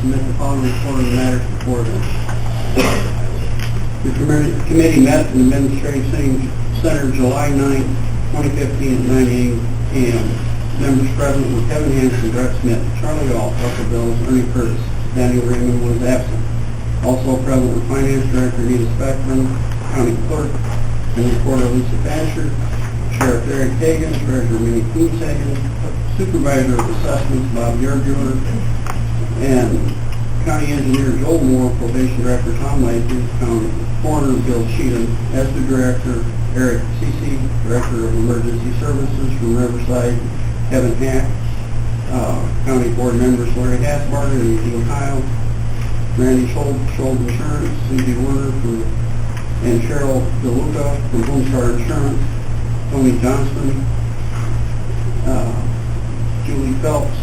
submit the following report on the matters before them. The committee met in the Administrative Center July 9, 2015 at 9 a.m. Members present were Kevin Hansen, Brett Smith, Charlie Ault, Russell Bills, Ernie Curtis. Daniel Raymond was absent. Also present were Finance Director Nita Speckman, County Clerk and Recorder Lisa Thatcher, Sheriff Eric Hagan, Treasurer Minnie Coonshagen, Supervisor of Assessments Bob Yerbuer, and County Engineer Joel Moore, Probation Director Tom Lacy, County Coroner Bill Cheatham, ESDA Director Eric Cece, Director of Emergency Services from Riverside, Kevin Hack, County Board Members Larry Hasbarger and Eugene Ohio, Randy Schultz, Insurance, Susie Werner and Cheryl DeLuca from Homestar Insurance, Tony Johnston, Julie Phelps,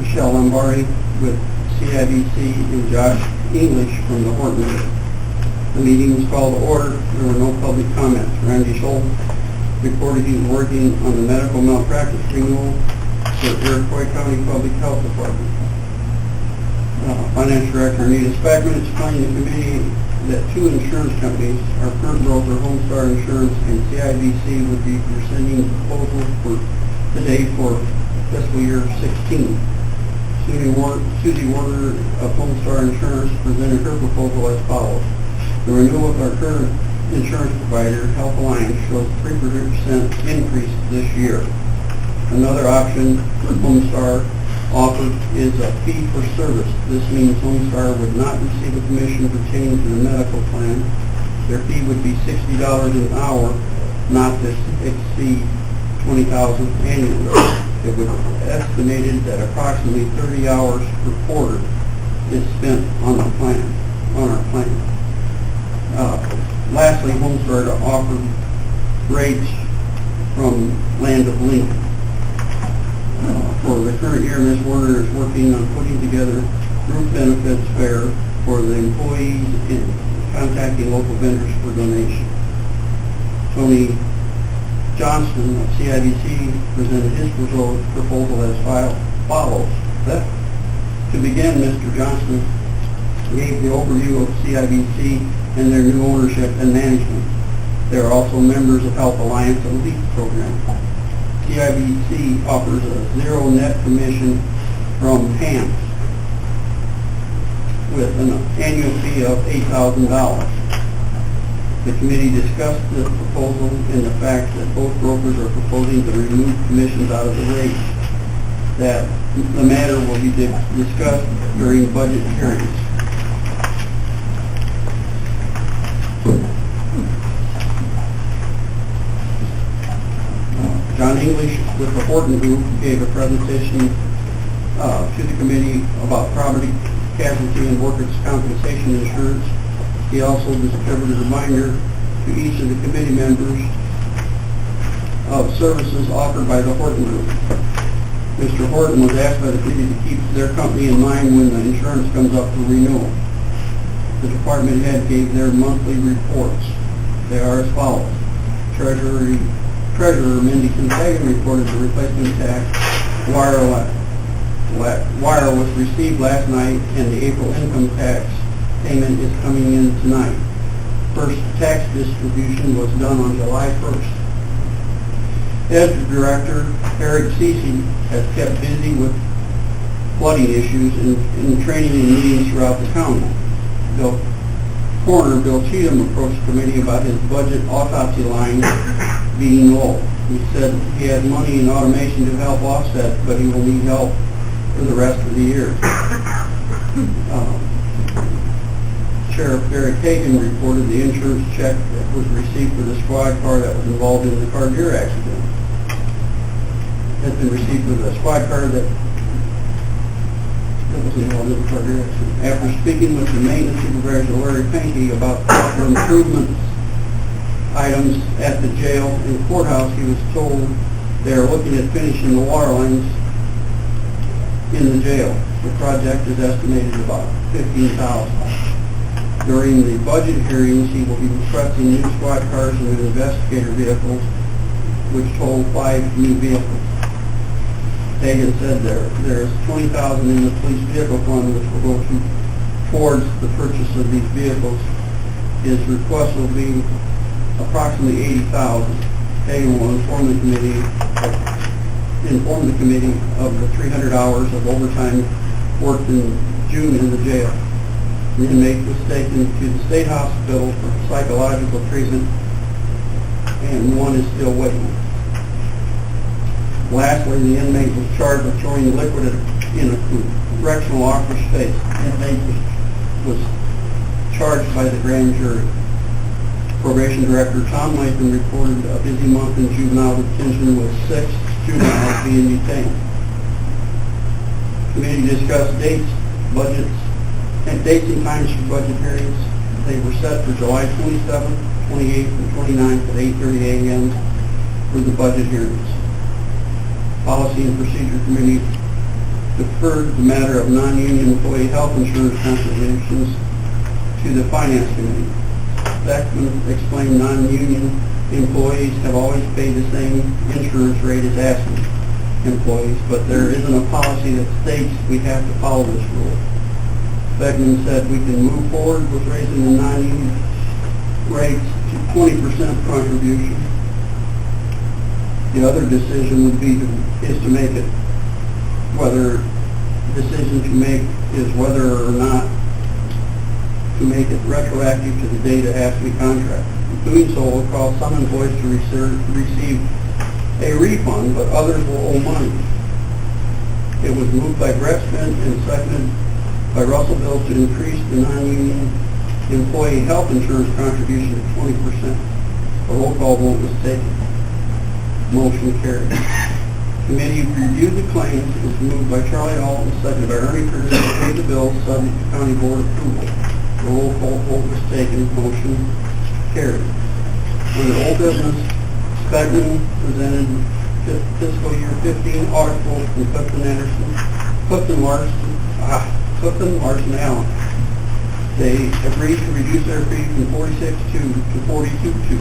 Michelle Lombardi with CIBC, and Josh English from the Horton Group. The meeting was called to order. There were no public comments. Randy Schultz reported he was working on the medical malpractice renewal for Iroquois County Public Health Department. Finance Director Anita Speckman explained to the committee that two insurance companies, our current broker, Homestar Insurance, and CIBC, would be presenting proposals for today for fiscal year 16. Susie Warner of Homestar Insurance presented her proposal as follows. The renewal of our current insurance provider, Health Alliance, shows 3% increase this year. Another option Homestar offered is a fee for service. This means Homestar would not receive a commission pertaining to the medical plan. Their fee would be $60 an hour, not to exceed $20,000 annually. It was estimated that approximately 30 hours per quarter is spent on our plan. Lastly, Homestar offered rates from Land of Lincoln. For the current year, Ms. Warner is working on putting together group benefits fair for the employees and contacting local vendors for donation. Tony Johnston of CIBC presented his proposal as follows. To begin, Mr. Johnston gave the overview of CIBC and their new ownership and management. They are also members of Health Alliance Elite program. CIBC offers a zero net commission from PAMS with an annual fee of $8,000. The committee discussed the proposal and the fact that both brokers are proposing to remove commissions out of the rates. That the matter will be discussed during budget hearings. John English with the Horton Group gave a presentation to the committee about property, casualty, and workers' compensation insurance. He also distributed a reminder to each of the committee members of services offered by the Horton Group. Mr. Horton was asked by the committee to keep their company in mind when the insurance comes up for renewal. The department head gave their monthly reports. They are as follows. Treasurer Mindy Coonshagen reported the replacement tax wire was received last night, and the April income tax payment is coming in tonight. First tax distribution was done on July 1st. ESDA Director Eric Cece has kept busy with flooding issues and training and meetings throughout the county. Coroner Bill Cheatham approached the committee about his budget autopsy line being low. He said he had money in automation to help offset, but he will need help for the rest of the year. Sheriff Eric Hagan reported the insurance check that was received for the squad car that was involved in the car gear accident. Has been received for the squad car that was involved in the car gear accident. After speaking with the maintenance supervisor Larry Pankey about proper improvement items at the jail and courthouse, he was told they are looking at finishing the water lines in the jail. The project is estimated about $15,000. During the budget hearings, he will be requesting new squad cars and investigator vehicles, which total 5 new vehicles. Hagan said there's $20,000 in the police vehicle fund, which will go towards the purchase of these vehicles. His request will be approximately $80,000. Hagan will inform the committee of the 300 hours of overtime worked in June in the jail. The inmate was taken to the state hospital for psychological treatment, and one is still waiting. Lastly, the inmate was charged with throwing liquid in a correctional officer's face. The inmate was charged by the grand jury. Probation Director Tom Latham reported a busy month in juvenile detention with 6 juveniles being detained. Committee discussed dates, budgets, and dates and times for budget hearings. They were set for July 27th, 28th, and 29th at 8:30 a.m. for the budget hearings. Policy and Procedure Committee deferred the matter of non-union employee health insurance contributions to the Finance Committee. Beckman explained non-union employees have always paid the same insurance rate as ASME employees, but there isn't a policy that states we have to follow this rule. Beckman said we can move forward with raising the non-union rates to 20% contribution. The other decision would be to make it, whether decision to make is whether or not to make it retroactive to the date of ASME contract. Doing so will cause some employees to receive a refund, but others will owe money. It was moved by Brett Smith and seconded by Russell Bills to increase the non-union employee health insurance contribution to 20%. A roll call vote was taken. Motion carried. Committee reviewed the claims. It was moved by Charlie Alton, seconded by Ernie Curtis, to pay the bills subject to county board approval. The roll call vote was taken. Motion carried. Under old business, Beckman presented fiscal year 15 audit quote from Clifton Larson Allen. They agreed to reduce their fee from 46.2 to 42.2.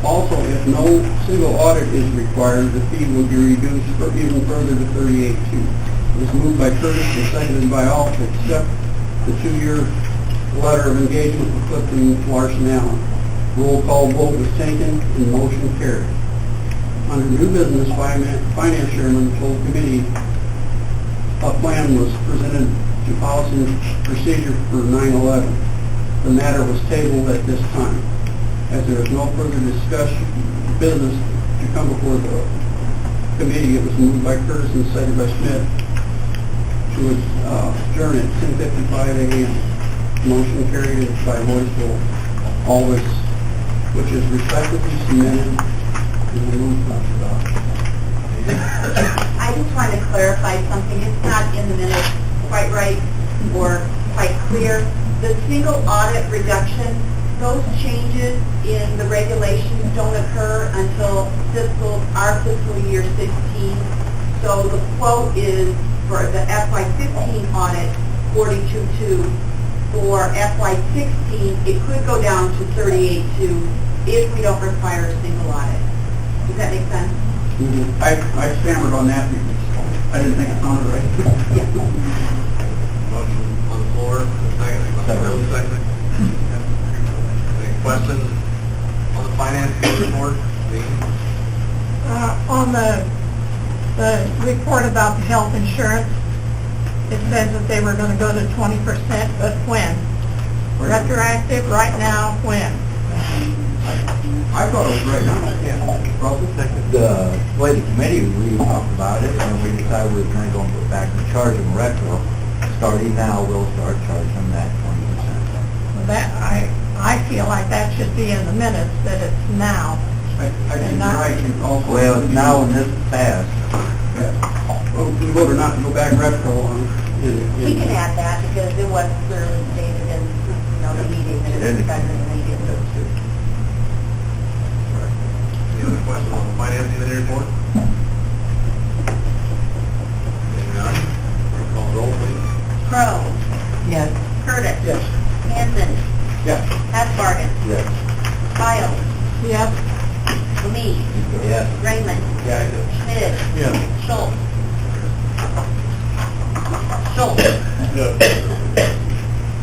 Also, if no single audit is required, the fee will be reduced even further to 38.2. It was moved by Curtis and seconded by all to accept the 2-year letter of engagement with Clifton Larson Allen. Roll call vote was taken and motion carried. Under new business, Finance Chairman told committee a plan was presented to Policy and Procedure for 9/11. The matter was tabled at this time. As there is no further business to come before the committee, it was moved by Curtis and seconded by Smith to adjourn at 10:55 a.m. Motion carried by voice vote. All this, which is respectively submitted, and moved by I just want to clarify something. It's not in the minutes quite right or quite clear. The single audit reduction, those changes in the regulations don't occur until our fiscal year 16. So the quote is for the FY15 audit, 42.2. For FY16, it could go down to 38.2 if we don't require a single audit. Does that make sense? Mm-hmm. I stammered on that because I didn't think it sounded right. Yeah. Motion on the floor, second. Any questions on the finance report? On the report about the health insurance, it says that they were going to go to 20%, but when? Retroactive, right now, when? I thought it was right now. Yeah. Russell? The way the committee, we talked about it, and we decided we were going to go and put back and charge them retro. Starting now, we'll start charging them that 20%. That, I feel like that should be in the minutes, that it's now. I think you're right. You also- Well, it's now and this is passed. Yeah. Well, we voted not to go back retro on. We can add that because it was clearly stated in, the meeting that it was better than the meeting. Any other questions on the financing of the report? Seeing none, roll call roll, please. Crowe. Yes. Curtis. Yes. Hanson. Yes. Hessbargen. Yes. Yes. Raymond. Yes. Schmidt. Yes. Schultz. Schultz. Yes.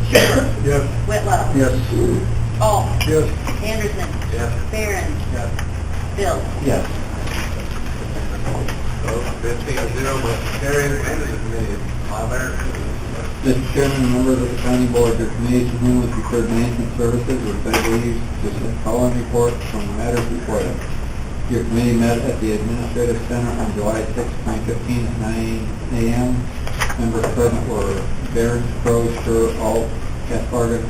Schuler. Yes. Whitlow. Yes. Alt. Yes. Anderson. Yes. Barron. Yes. Bill. Yes. Vote 15-0, motion carried. End of the committee. Mr. Chairman, members of the county board, your committee to whom was referred management services was better leave to the following report from the matters before them. Your committee met at the Administrative Center on July 6, 2015 at 9 a.m. Members present were Barron, Crowe, Scher, Alt, Kaspargan,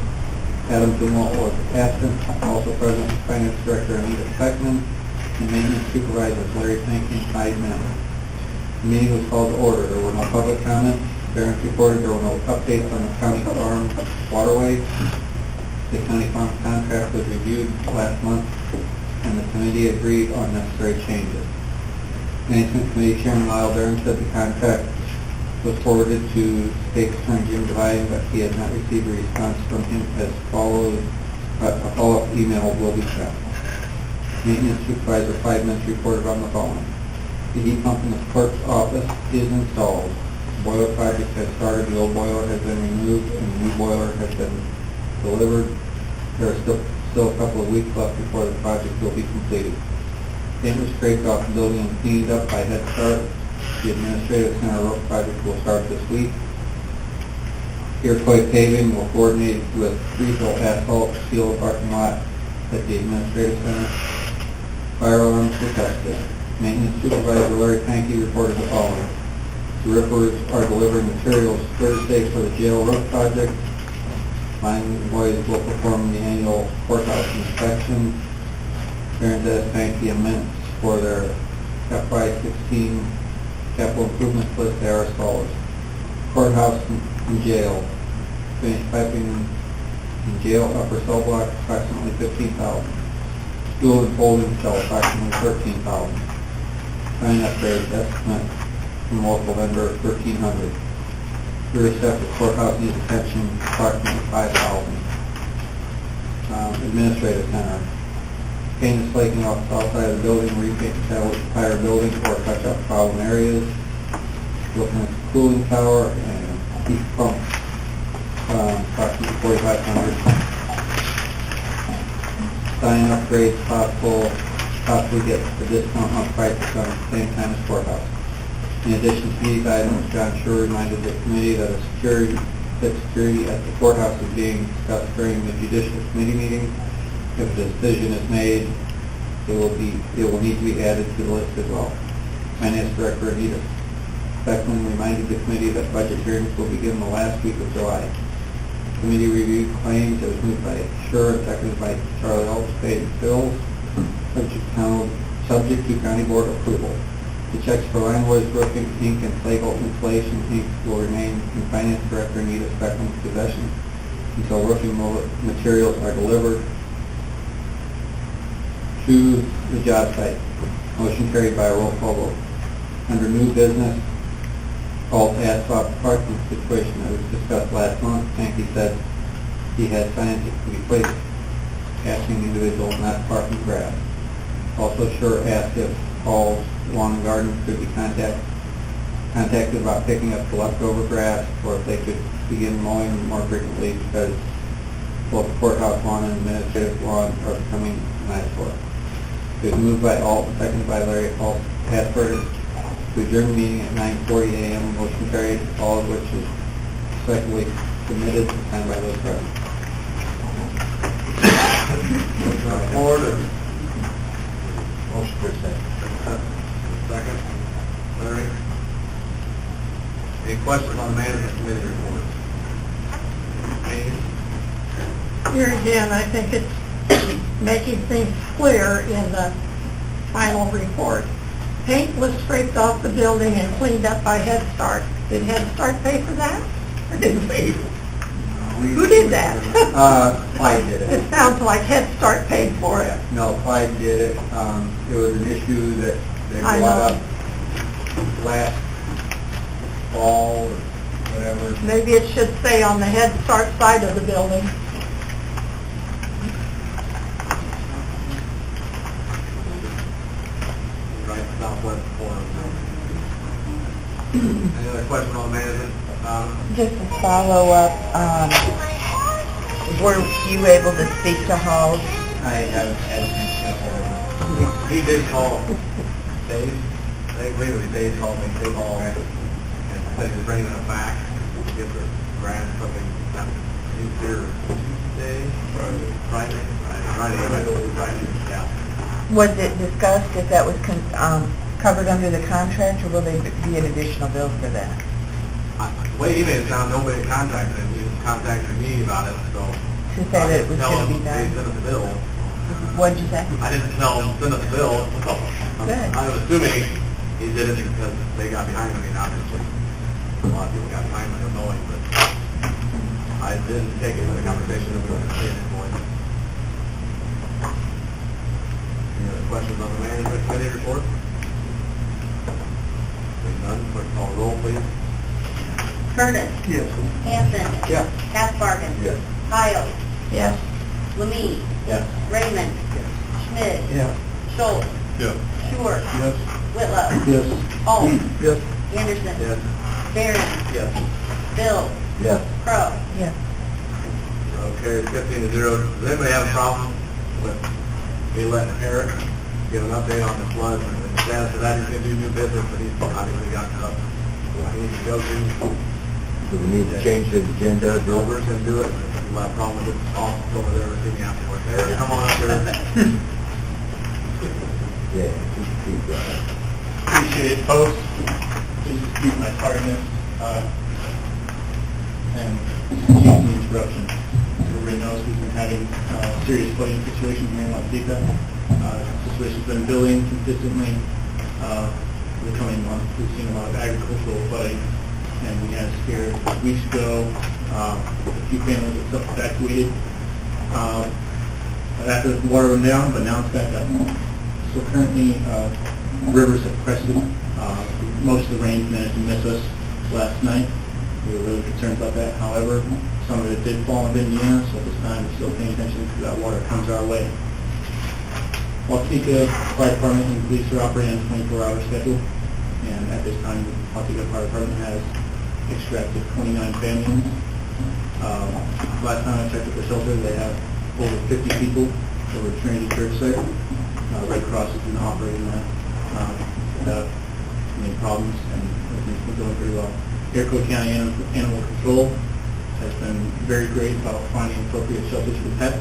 Adam Dumal, or Aston. Also present was Finance Director Anita Speckman and Maintenance Supervisors Larry Pankey and Clyde Miller. The meeting was called to order. There were no public comments. Barron's reported there were no updates on the county farm waterway. The county farm contract was reviewed last month, and the committee agreed on necessary changes. Management Committee Chairman Lyle Barron said the contract was forwarded to State Attorney Jim Devine, but he has not received a response from him as follows. A follow-up email will be sent. Maintenance Supervisor 5 minutes reported on the following. The heat pump in the clerk's office is installed. The boiler project has started. The old boiler has been removed and the new boiler has been delivered. There are still a couple of weeks left before the project will be completed. Paint was scraped off the building and cleaned up by Head Start. The Administrative Center roof project will start this week. Iroquois Paving will coordinate with refill asphalt to seal the parking lot at the Administrative Center. Fire alarms were tested. Maintenance Supervisor Larry Pankey reported the following. The roofers are delivering materials Thursday for the jail roof project. Mine boys will perform the annual courthouse inspection. Barron Dennis Pankey amendments for their FY16 capital improvement list. They are as follows. Courthouse and jail. Finished piping in jail upper cell block approximately $15,000. School and folding cell approximately $13,000. Sign upgrade estimate from local vendor $1,300. Rear septic courthouse needs attention approximately $5,000. Administrative center. Paint and slaking off the south side of the building, repaint the entire building or touch up problem areas. Looking at the cooling tower and heat pump, approximately $4,500. Sign upgrades possibly get a discount on prices at the same time as courthouse. In addition to these items, John Scher reminded the committee that security at the courthouse is being discussed during the judicial committee meeting. If a decision is made, it will need to be added to the list as well. Finance Director Anita Speckman reminded the committee that budget hearings will begin the last week of July. The committee reviewed claims that was moved by Scher and seconded by Charlie Alt, paid and bills, subject to county board approval. The checks for Landways Roofing, Inc. and Slagle Insulation, Inc. will remain in Finance Director Anita Speckman's possession until roofing materials are delivered to the job site. Motion carried by a roll call vote. Under new business, Alt asphalt parking situation that was discussed last month, Pankey said he had signed to be placed asking individuals not to park in grass. Also, Scher asked if Paul's Lawn and Garden could be contacted about picking up the leftover grass, or if they could begin mowing more frequently because both the courthouse lawn and administrative lawn are becoming an eyesore. It was moved by Alt, seconded by Larry Alt Hasberger to adjourn the meeting at 9:40 a.m. Motion carried, all of which is secondly submitted and signed by those present. Order. Motion for second. Second. Larry. Any questions on the management committee report? Any? Here again, I think it's making things clear in the final report. Paint was scraped off the building and cleaned up by Head Start. Did Head Start pay for that? Or did we? Who did that? Clyde did it. It sounds like Head Start paid for it. No, Clyde did it. It was an issue that they I brought know. up last fall or whatever. Maybe it should say on the Head Start side of the building. southwest corner. Any other questions on management? Just a follow-up, were you able to speak to Halls? I haven't had a chance to get hold of him. He did call Dave. I believe it was Dave called me. Dave called and said he was bringing it back to get the grant something done. He's here Tuesday, Friday, yeah. Was it discussed if that was covered under the contract, or will there be an additional bill for that? The way he made it sound, nobody contacted him. He was contacting me about it, so. To say that it was I going to didn't be tell him they done? sent us a bill. What'd you say? I didn't tell him, send us a bill. Good. I was assuming he did it because they got behind him, and obviously a lot of people got behind him, I don't know him, but I didn't take it into the conversation that we were going to say at this point. Any other questions on the management committee report? Seeing none, clerk call the roll, please. Curtis. Yes. Hanson. Yes. Catsbargen. Yes. Kyle. Yes. Lemay. Yes. Raymond. Schmidt. Yes. Schultz. Yes. Short. Yes. Whitlow. Yes. Alt. Yes. Anderson. Yes. Barron. Yes. Bill. Yes. Crow. Yes. Okay, 15-0. Does anybody have a problem with me letting Eric give an update on the flood and the status of that? He's going to do new business, but he's obviously got stuff he needs to go to. Do we need to change the agenda? Wilbur's going to do it. If you have a problem with it, office over there, see me afterwards. Eric, come on up here. Yeah, keep going. Appreciate it, folks. Please excuse my tardiness, and excuse the interruption. Everybody knows we've been having a serious flooding situation here in Waukesha. Situation's been building consistently. The coming months, we've seen a lot of agricultural flooding, and we had a scare weeks ago. A few families have self-evacuated after the water went down, but now it's back up. So currently, rivers have crested. Most of the rain managed to miss us last night. We were really concerned about that. However, some of it did fall in Indiana, so at this time we're still paying attention to that water that comes our way. Waukesha Fire Department and police are operating on a 24-hour schedule, and at this time, the Waukesha Fire Department has extracted 29 families. Last time I checked at the shelter, they have over 50 people over at Trinity Church site. Red Cross has been operating that without any problems, and everything's been going pretty well. Iroquois County Animal Control has been very great about finding appropriate shelters for pets,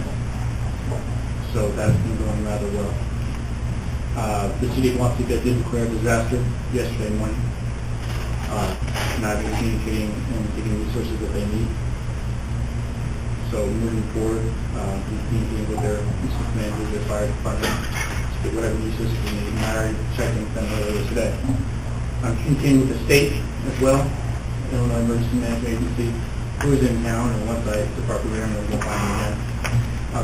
so that's been going rather well. The city of Waukesha did declare a disaster yesterday morning, and I've been communicating and getting resources that they need. So moving forward, we're communicating with their assistant managers, their fire department, to get whatever resources we need. And I already checked with them earlier today. I'm communicating with the state as well, Illinois Emergency Management Agency, who is in town, and once I depart from there, I'm going to go find them again,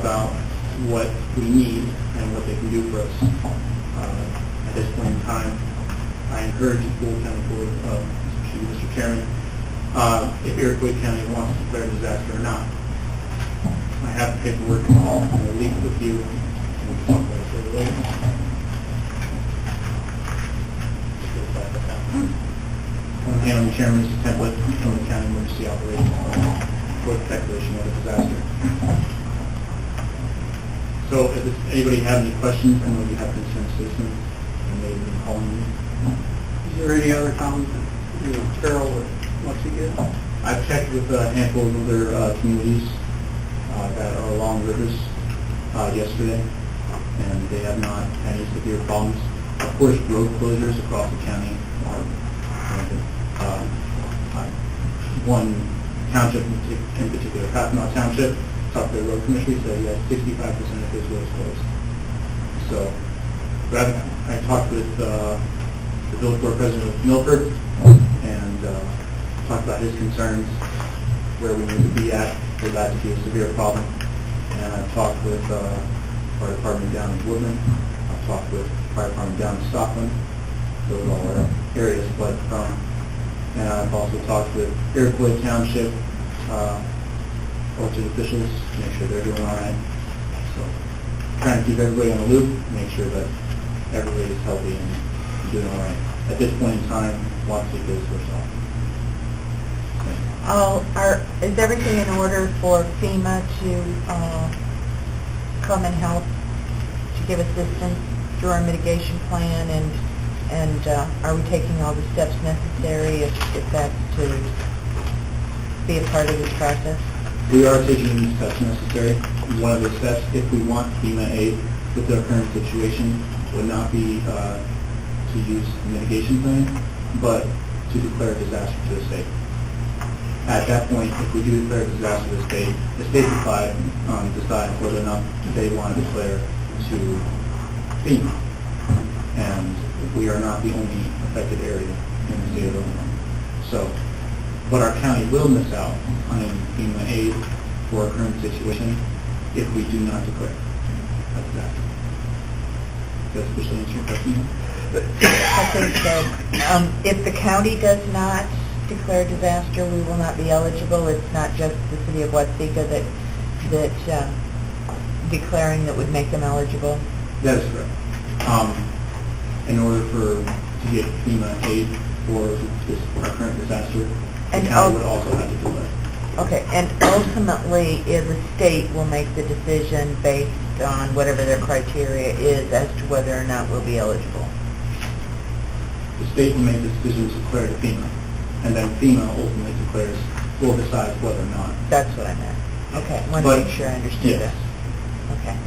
about what we need and what they can do for us. At this point in time, I encourage the full county board, Mr. Chairman, if Iroquois County wants to declare a disaster or not. I have the paperwork and all, and I'll leave it with you, and we can talk about it further later. On hand, on the chairman's template from the county emergency operations plan for the declaration of a disaster. So if anybody have any questions, I know you have concerned citizens, and they've been calling me. Is there any other comments, Carol, or what's he get? I've checked with a handful of other communities that are along rivers yesterday, and they have not had any severe problems. Of course, road closures across the county are rampant. One township in particular, Pathanaw Township, talked to the road commissioner, said he has 65% of his roads closed. So, but I talked with the village board president of Milford, and talked about his concerns, where we need to be at for that to be a severe problem. And I've talked with fire department down in Woodland. I've talked with fire department down in Stockland. Those all are areas flood prone. And I've also talked with Iroquois Township elected officials to make sure they're doing all right. So trying to keep everybody on the loop, make sure that everybody is healthy and doing all right. At this point in time, Watsika is worse off. Is everything in order for FEMA to come and help, to give assistance through our mitigation plan, and are we taking all the steps necessary if that's to be a part of this process? We are taking the steps necessary. One of the steps, if we want FEMA aid with our current situation, would not be to use the mitigation plan, but to declare a disaster to the state. At that point, if we do declare a disaster to the state decide whether or not they want to declare to FEMA. And we are not the only affected area in the state of Illinois. So, but our county will miss out on any FEMA aid for our current situation if we do not declare a disaster. Does this answer your question? I think so. If the county does not declare disaster, we will not be eligible. It's not just the city of Watsika that declaring that would make them eligible. That is correct. In order to get FEMA aid for our current disaster, the And county would also have to declare. Okay, and ultimately, the state will make the decision based on whatever their criteria is as to whether or not we'll be eligible. The state will make the decision to declare to FEMA, and then FEMA ultimately will decide whether or not. That's what I meant. Okay, wanted to make sure I understood Yes. that. Okay.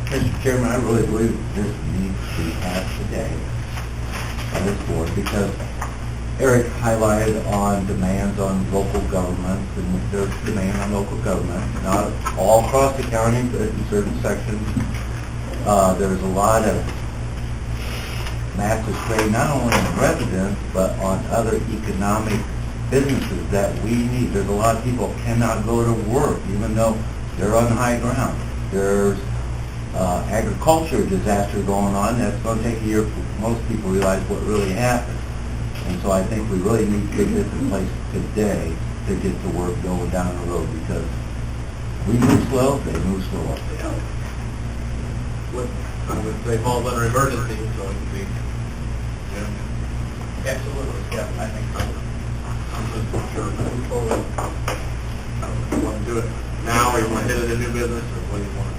Mr. Chairman, I really believe this needs to be passed today on this board because Eric highlighted on demands on local governments, and there's demand on local government, not all across the county, but in certain sections. There's a lot of massive strain, not only on residents, but on other economic businesses that we need. There's a lot of people cannot go to work, even though they're on high ground. There's agriculture disaster going on. That's going to take a year for most people to realize what really happened. And so I think we really need to get this in place today to get the work going down the road because we move slow, they move slow. Yeah. I would say falls under emergency, so it would be, yeah. Absolutely, yeah, I think so. I'm just not sure. Move forward. You want to do it now, or you want to hit it in new business, or what do you want?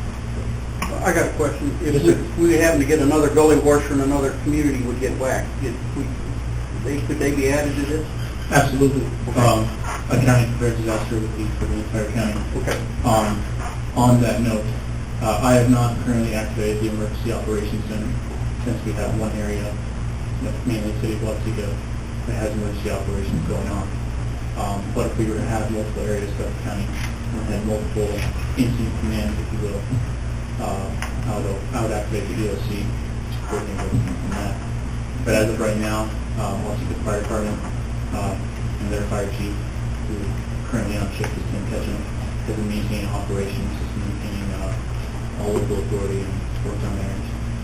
I got a question. If we happen to get another gully washer in another community would get whacked, could they be added to this? Absolutely. A county prepared disaster would be for the entire county. Okay. On that note, I have not currently activated the emergency operations center since we have one area, mainly the city of Watsika, that has emergency operations going on. But if we were to have multiple areas throughout the county and had multiple incident commands, if you will, I would activate the EOC to coordinate everything from that. But as of right now, Watsika Fire Department and their fire chief, who currently on shift is Tim Ketchum, has been maintaining operations, has been maintaining all local authority and works on there.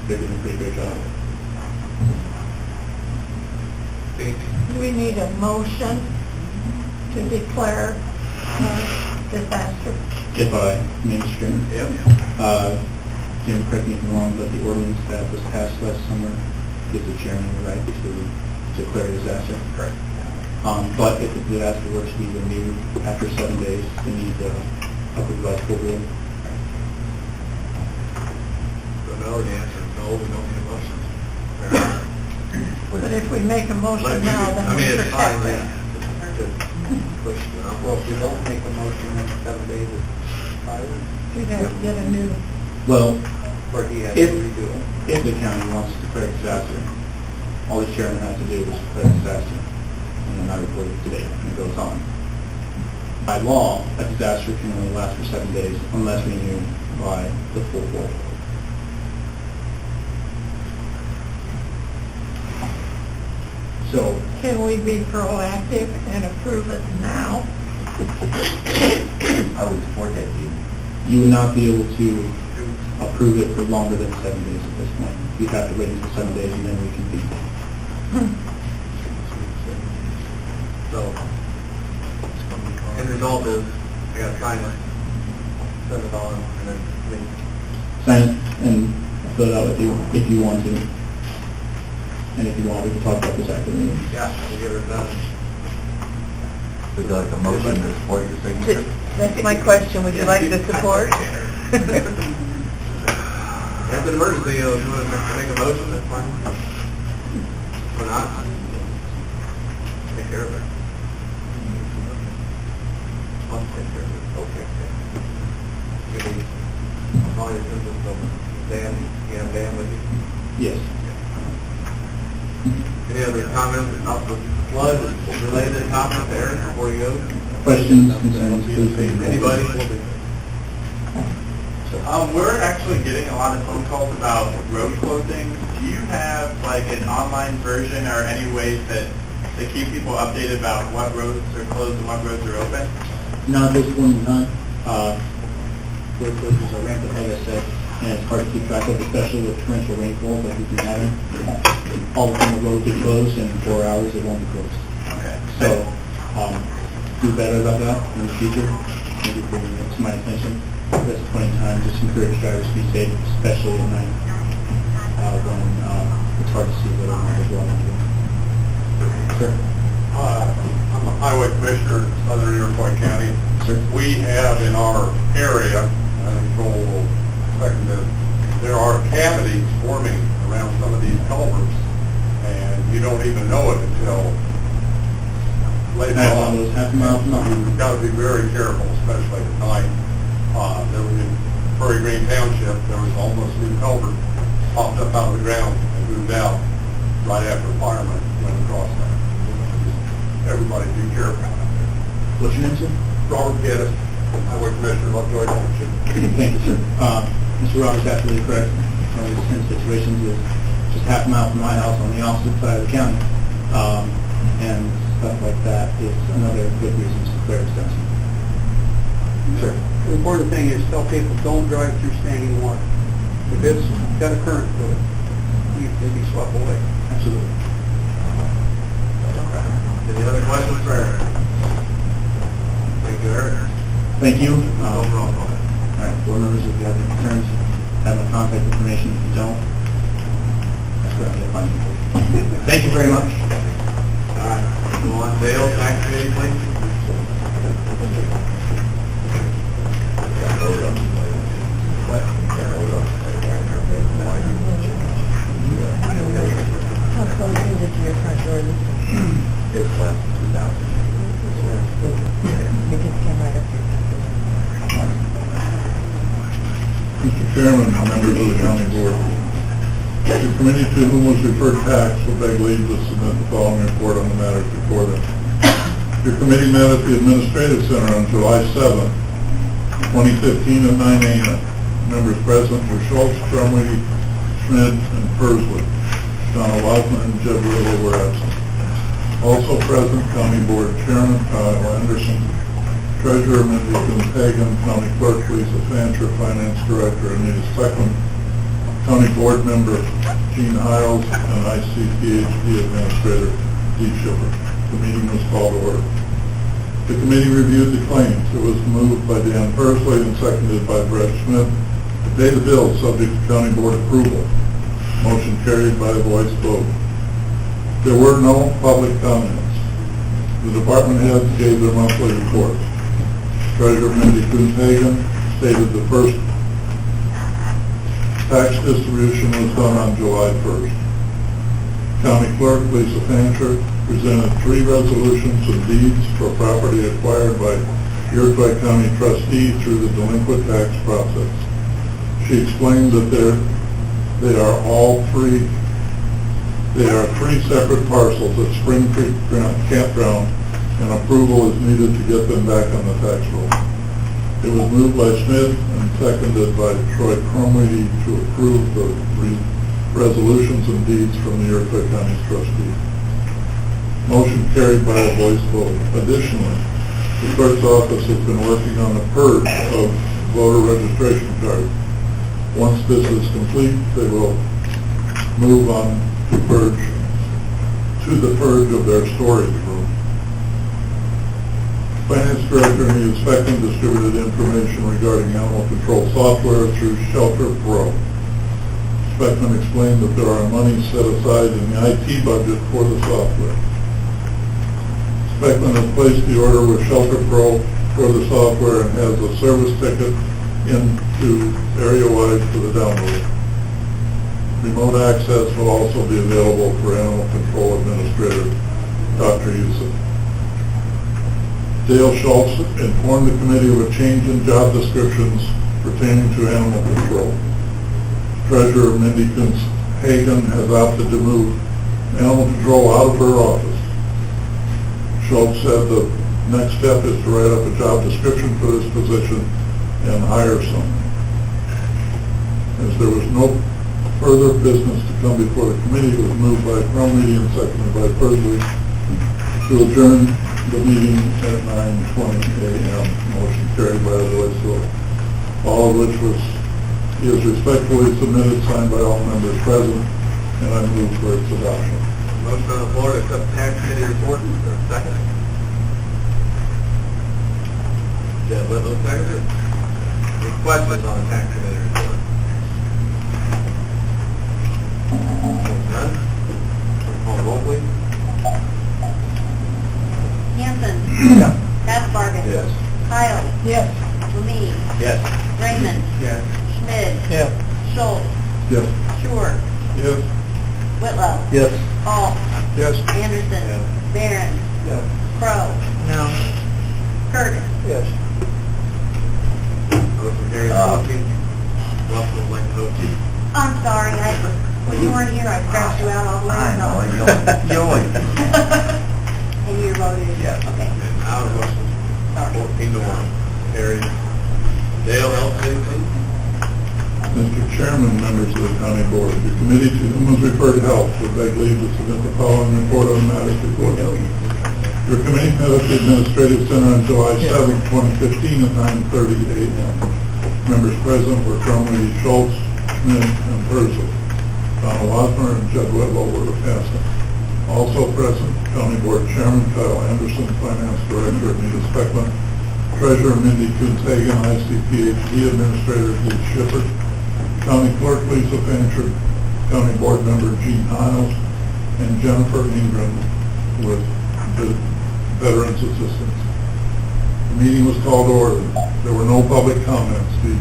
They're doing a pretty great job. Do we need a motion to declare disaster? If I mainstream. Yep. Jim, correct me if I'm wrong, but the ordinance that was passed last summer gives the chairman the right to declare a disaster. Correct. But if the disaster were to be renewed after 7 days, they need the upper advice full board. So no, the answer is no, we don't need a motion. But if we make a motion now, then I we mean, it's fine, protect yeah. it. To push it up. Well, if we don't make a motion in 7 days, it's expired. We'd have to get a new, Well, Or do you have If- to redo it? if the county wants to declare a disaster, all the chairman has to do is declare a disaster, and then I report it today, and it goes on. By law, a disaster can only last for 7 days unless renewed by the full board. So, can we be proactive and approve it now? I would support that, Dean. you would not be able to approve it for longer than 7 days at this point. You'd have to wait until 7 days and then reconvene. So, end result is, I gotta sign it, send it on, and then, Sign it and fill it out if you want to. And if you want, we can talk about this after the meeting. Yeah, we'll get it done. Would you like a motion to support your signature? That's my question, would you like the support? If it's an emergency, you want to make a motion, that's fine. Or not? Take care of it. I'll take care of it. Okay. You need all your symptoms of Dan, you have Dan with you? Yes. Any other comments about the flood related comments, Eric, before you go? Questions, concerns, please. Anybody? We're actually getting a lot of phone calls about road closings. Do you have like an online version or any ways that to keep people updated about what roads are closed and what roads are open? Not at this point in time. Road closures are rampant, like I said, and it's hard to keep track of, especially with torrential rainfall like we've been having. All of the roads are closed, and in 4 hours it won't be closed. Okay. So, do better about that in the future, maybe bring it to my attention. At this point in time, just encourage drivers to be safe, especially at night, when it's hard to see what is going on. Sir? I'm a highway commissioner in Southern Iroquois County. Sir? We have in our area, I think Joel will second this, there are cavities forming around some of these culverts, and you don't even know it until later Night on on. those half mile from now. You've got to be very careful, especially at night. There was in Prairie Green Township, there was almost a new culvert popped up out of the ground and moved out right after the firemen went across that. Everybody be careful out there. What's your name, sir? Robert Geddes, Highway Commissioner, Lovejoy Township. Thank you, sir. Mr. Roberts, absolutely correct. One of these kind of situations is just half a mile from my house on the opposite side of the county. And stuff like that is another good reason to clear extension. Sir? The important thing is tell people don't drive through standing water. If it's got a current to it, they'd be swept away. Absolutely. Any other questions for Eric? Thank you, Eric. Thank you. No problem. All right, board members, if you have any concerns, have my contact information. If you don't, that's where I'll get my info. Thank you very much. All right, go on, Dale, tax committee, please. How close is it to your front door? It's less than 2,000. It just came right up here. Mr. Chairman, members of the county board, the committee to whom was referred tax will beg leave to submit the following report on the matters before them. Your committee met at the Administrative Center on July 7, 2015 at 9 a.m. Members present were Schultz, Crumley, Schmidt, and Persley. Donald Osmond and Jeb Riddle were absent. Also present, County Board Chairman Kyle Anderson, Treasurer Mindy Gunhagen, County Clerk Lisa Fancher, Finance Director Anita Secklin, County Board Member Gene Hiles, and ICPHD Administrator Dee Schiffer. The meeting was called to order. The committee reviewed the claims. It was moved by Dan Persley and seconded by Brett Schmidt to pay the bills subject to County Board approval. Motion carried by a voice vote. There were no public comments. The department heads gave their monthly reports. Treasurer Mindy Gunhagen stated the first tax distribution was done on July 1st. County Clerk Lisa Fancher presented 3 resolutions and deeds for property acquired by Iroquois County trustee through the delinquent tax process. She explained that they are 3 separate parcels at Spring Creek Campground, and approval is needed to get them back on the tax roll. It was moved by Smith and seconded by Troy Cromwell to approve the resolutions and deeds from the Iroquois County trustee. Motion carried by a voice vote. Additionally, the clerk's office has been working on a purge of voter registration cards. Once this is complete, they will move on to the purge of their storage room. Finance Director Anita Secklin distributed information regarding animal control software through Shelter Pro. Speckman explained that there are money set aside in the IT budget for the software. Speckman has placed the order with Shelter Pro for the software and has a service ticket into area-wide for the download. Remote access will also be available for Animal Control Administrator Dr. Youssef. Dale Schultz informed the committee of a change in job descriptions pertaining to animal control. Treasurer Mindy Kuntz-Hagen has opted to move animal control out of her office. Schultz said the next step is to write up a job description for this position and hire someone. As there was no further business to come before the committee, it was moved by Cromley and seconded by Pursley to adjourn the meeting at 9:20 a.m. Motion carried by the voice vote. All of which is respectfully submitted, signed by all members present, and I move for its adoption. Motion on the floor to accept tax committee report, is there a second? Jed Whitlow seconded. Any questions on the tax committee report? None? Call the roll, please. Hanson. Yeah. Katzbergen. Yes. Kyle. Yes. Lemay. Yes. Raymond. Yes. Schmidt. Yes. Schultz. Yes. Short. Yes. Whitlow. Yes. Hall. Yes. Anderson. Yes. Barron. Yes. Crow. No. Curtis. Yes. Motion carried. Russell would like to vote too. I'm sorry, when you weren't here, I scratched you out all the way. And you voted? Yes. Okay. And out of Russell, Sorry. 14-1. Carried. Dale, health safety. Mr. Chairman, members of the county board, the committee to whom was referred health would beg leave to submit the following report on matters before them. Your committee met at the Administrative Center on July 7, 2015 at 9:30 a.m. Members present were Cromley, Schultz, Schmidt, and Pursley. Donald Osmer and Jed Whitlow were absent. Also present, County Board Chairman Kyle Anderson, Finance Director Anita Speckman, Treasurer Mindy Kuntz-Hagen, ICPHD Administrator Heath Shippert, County Clerk Lisa Fancher, County Board Member Gene Hiles, and Jennifer Ingram with the Veterans Assistance. The meeting was called to order. There were no public comments. The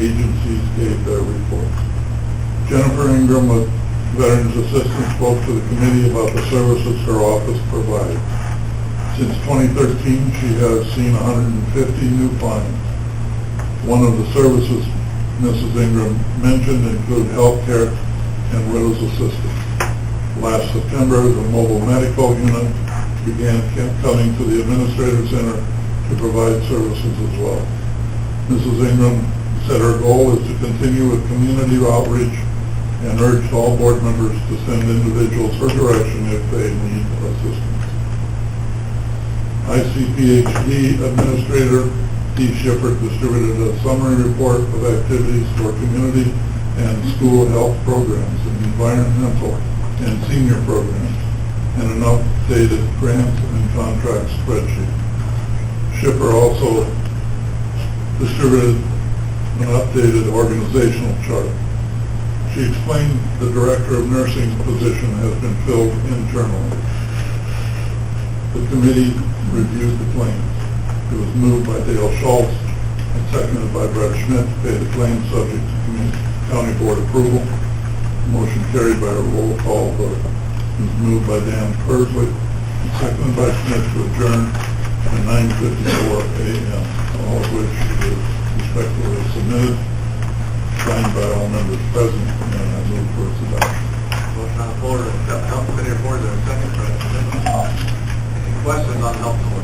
agencies gave their reports. Jennifer Ingram with Veterans Assistance spoke to the committee about the services her office provided. Since 2013, she has seen 150 new clients. One of the services Mrs. Ingram mentioned include health care and widow's assistance. Last September, the mobile medical unit began coming to the Administrative Center to provide services as well. Mrs. Ingram said her goal is to continue with community outreach and urged all board members to send individuals her direction if they need assistance. ICPHD Administrator Heath Shippert distributed a summary report of activities for community and school health programs and environmental and senior programs, and an updated grants and contract spreadsheet. Shipper also distributed an updated organizational chart. She explained the Director of Nursing position has been filled internally. The committee reviewed the claims. It was moved by Dale Schultz and seconded by Brett Schmidt to pay the claims subject to county board approval. Motion carried by a roll call vote. It was moved by Dan Pursley and seconded by Schmidt to adjourn at 9:54 a.m., all of which is respectfully submitted, signed by all members present, and I move for its adoption. Motion on the floor to accept health committee report, is there a second for that? Any questions on health report?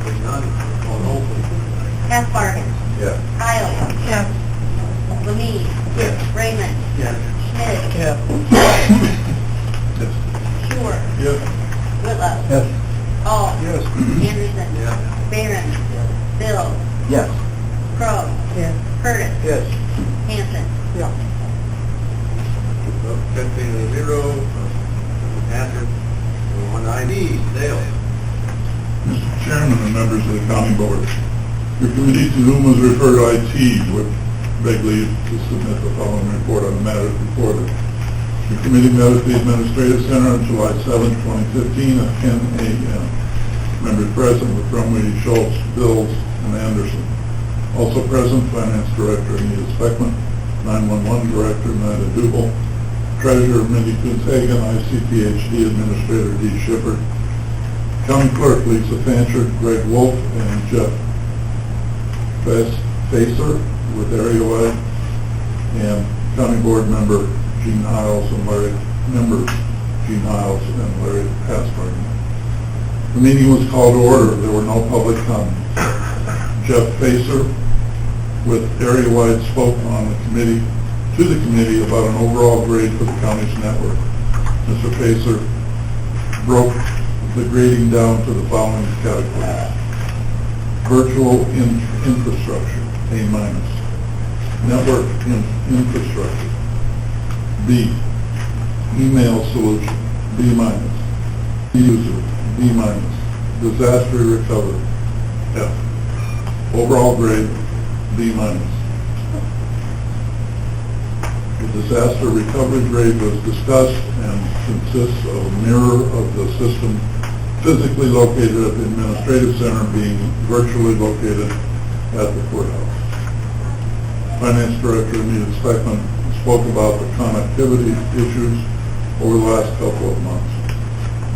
Seeing none, call the roll, please. Katzbergen. Yes. Kyle. Yes. Lemay. Yes. Raymond. Yes. Schmidt. Yes. Short. Yes. Whitlow. Yes. Hall. Yes. Anderson. Yes. Barron. Bill. Yes. Crow. Yes. Curtis. Yes. Hanson. Yeah. Vote 15-0, passes. On ID, Dale. Mr. Chairman and members of the county board, your committee to whom was referred IT would beg leave to submit the following report on the matters before them. The committee met at the Administrative Center on July 7, 2015 at 10 a.m. Members present were Crumwee, Schultz, Bills, and Anderson. Also present, Finance Director Anita Speckman, 911 Director Nida Dubel, Treasurer Mindy Kunzhagen, ICPHD Administrator D. Shippert, County Clerk Lisa Fancher, Greg Wolf, and Jeff Facer with area wide, and County Board Member Gene Hiles and Larry, members Gene Hiles and Larry Hasbergen. The meeting was called to order. There were no public comments. Jeff Facer with area-wide spoke on the committee, to the committee about an overall grade for the county's network. Mr. Facer broke the grading down to the following categories. Virtual infrastructure, A-. Network infrastructure, B. Email solution, B-. User, B-. Disaster recovery, F. Overall grade, B-. The disaster recovery grade was discussed and consists of a mirror of the system physically located at the Administrative Center being virtually located at the courthouse. Finance Director Anita Speckman spoke about the connectivity issues over the last couple of months.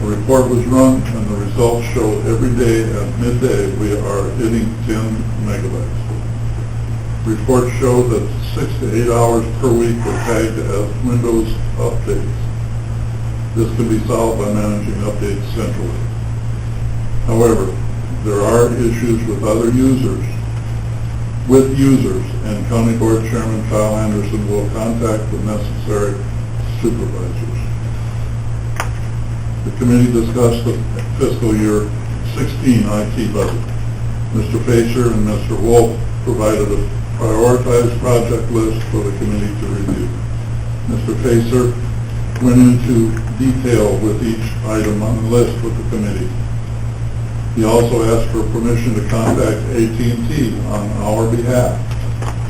A report was run and the results show every day at midday we are hitting 10 megabytes. Reports show that 6 to 8 hours per week were tagged as Windows updates. This can be solved by managing updates centrally. However, there are issues with other users, and County Board Chairman Kyle Anderson will contact the necessary supervisors. The committee discussed the fiscal year 16 IT budget. Mr. Facer and Mr. Wolf provided a prioritized project list for the committee to review. Mr. Facer went into detail with each item on the list with the committee. He also asked for permission to contact AT&T on our behalf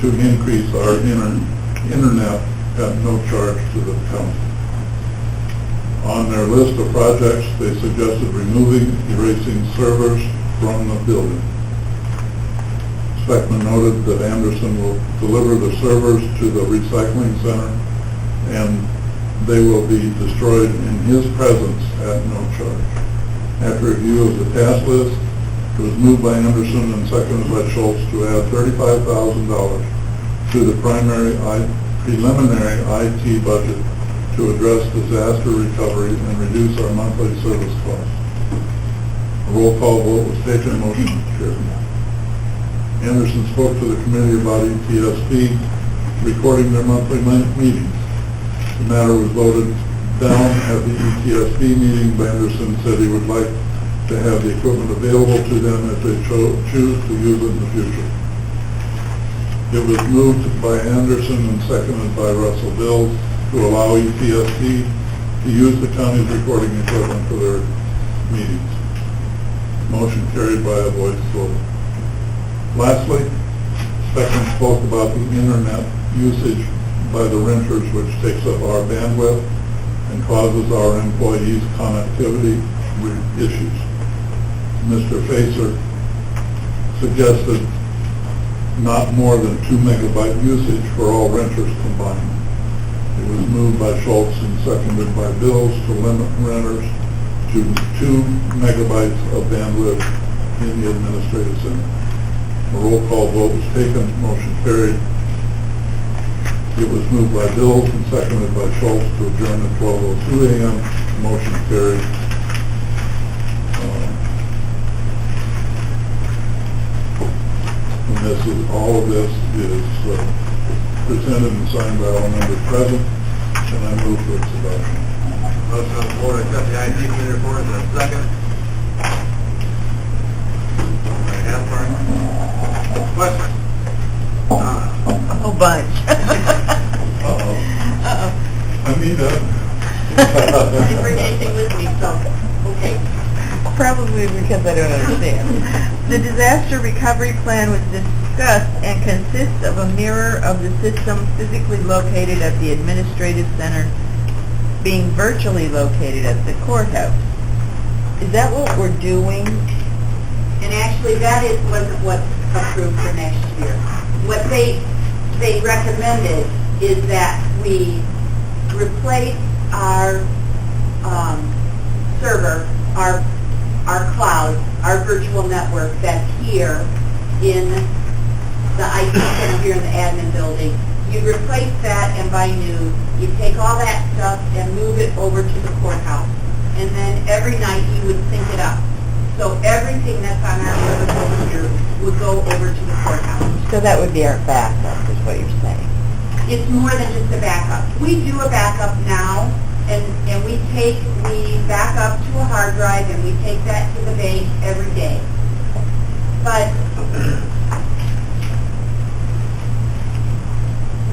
to increase our internet at no charge to the county. On their list of projects, they suggested erasing servers from the building. Speckman noted that Anderson will deliver the servers to the recycling center and they will be destroyed in his presence at no charge. After review of the task list, it was moved by Anderson and seconded by Schultz to add $35,000 to the preliminary IT budget to address disaster recovery and reduce our monthly service costs. A roll call vote was taken, motion carried. Anderson spoke to the committee about ETSP recording their monthly meetings. The matter was voted down at the ETSP meeting. Anderson said he would like to have the equipment available to them if they choose to use it in the future. It was moved by Anderson and seconded by Russell Bills to allow ETSP to use the county's recording equipment for their meetings. Motion carried by a voice vote. Lastly, Speckman spoke about the internet usage by the renters, which takes up our bandwidth and causes our employees connectivity issues. Mr. Facer suggested not more than 2 megabyte usage for all renters combined. It was moved by Schultz and seconded by Bills to limit renters to 2 megabytes of bandwidth in the Administrative Center. A roll call vote was taken, motion carried. It was moved by Bills and seconded by Schultz to adjourn at 12:02 a.m. Motion carried. And all of this is presented and signed by all members present, and I move for its adoption. Motion on the floor to accept the IT committee report is a second. Question? A whole bunch. Anita? I didn't bring anything with me, so, okay. Probably because I don't understand. The disaster recovery plan was discussed and consists of a mirror of the system physically located at the administrative center being virtually located at the courthouse. Is that what we're doing? And actually, that wasn't what's approved for next year. What they recommended is that we replace our server, our cloud, our virtual network that's here in the IT center here in the admin building. You replace that and buy new. You take all that stuff and move it over to the courthouse. And then every night you would sync it up. So everything that's on our server over here would go over to the courthouse. So that would be our backup, is what you're saying. It's more than just a backup. We do a backup now, and we back up to a hard drive, and we take that to the bank every day. But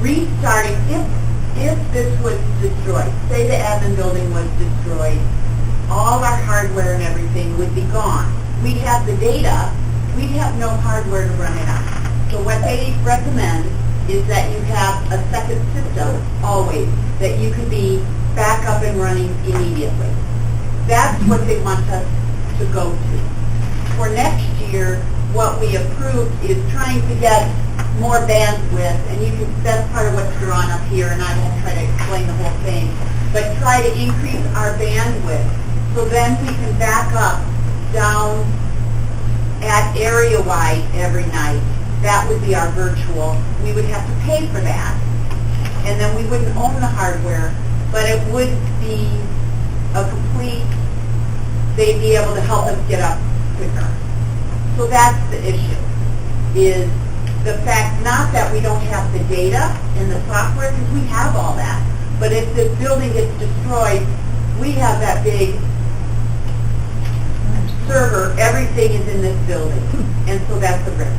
restarting, if this was destroyed, say the admin building was destroyed, all our hardware and everything would be gone. We'd have the data, we'd have no hardware to run it on. So what they recommend is that you have a second system always, that you could be back up and running immediately. That's what they want us to go to. For next year, what we approved is trying to get more bandwidth, and that's part of what's drawn up here, and I won't try to explain the whole thing, but try to increase our bandwidth, so then we can back up down at area-wide every night. That would be our virtual. We would have to pay for that, and then we wouldn't own the hardware, but it would be a complete, they'd be able to help us get up quicker. So that's the issue, is the fact not that we don't have the data in the software, because we have all that, but if this building gets destroyed, we have that big server, everything is in this building, and so that's the risk.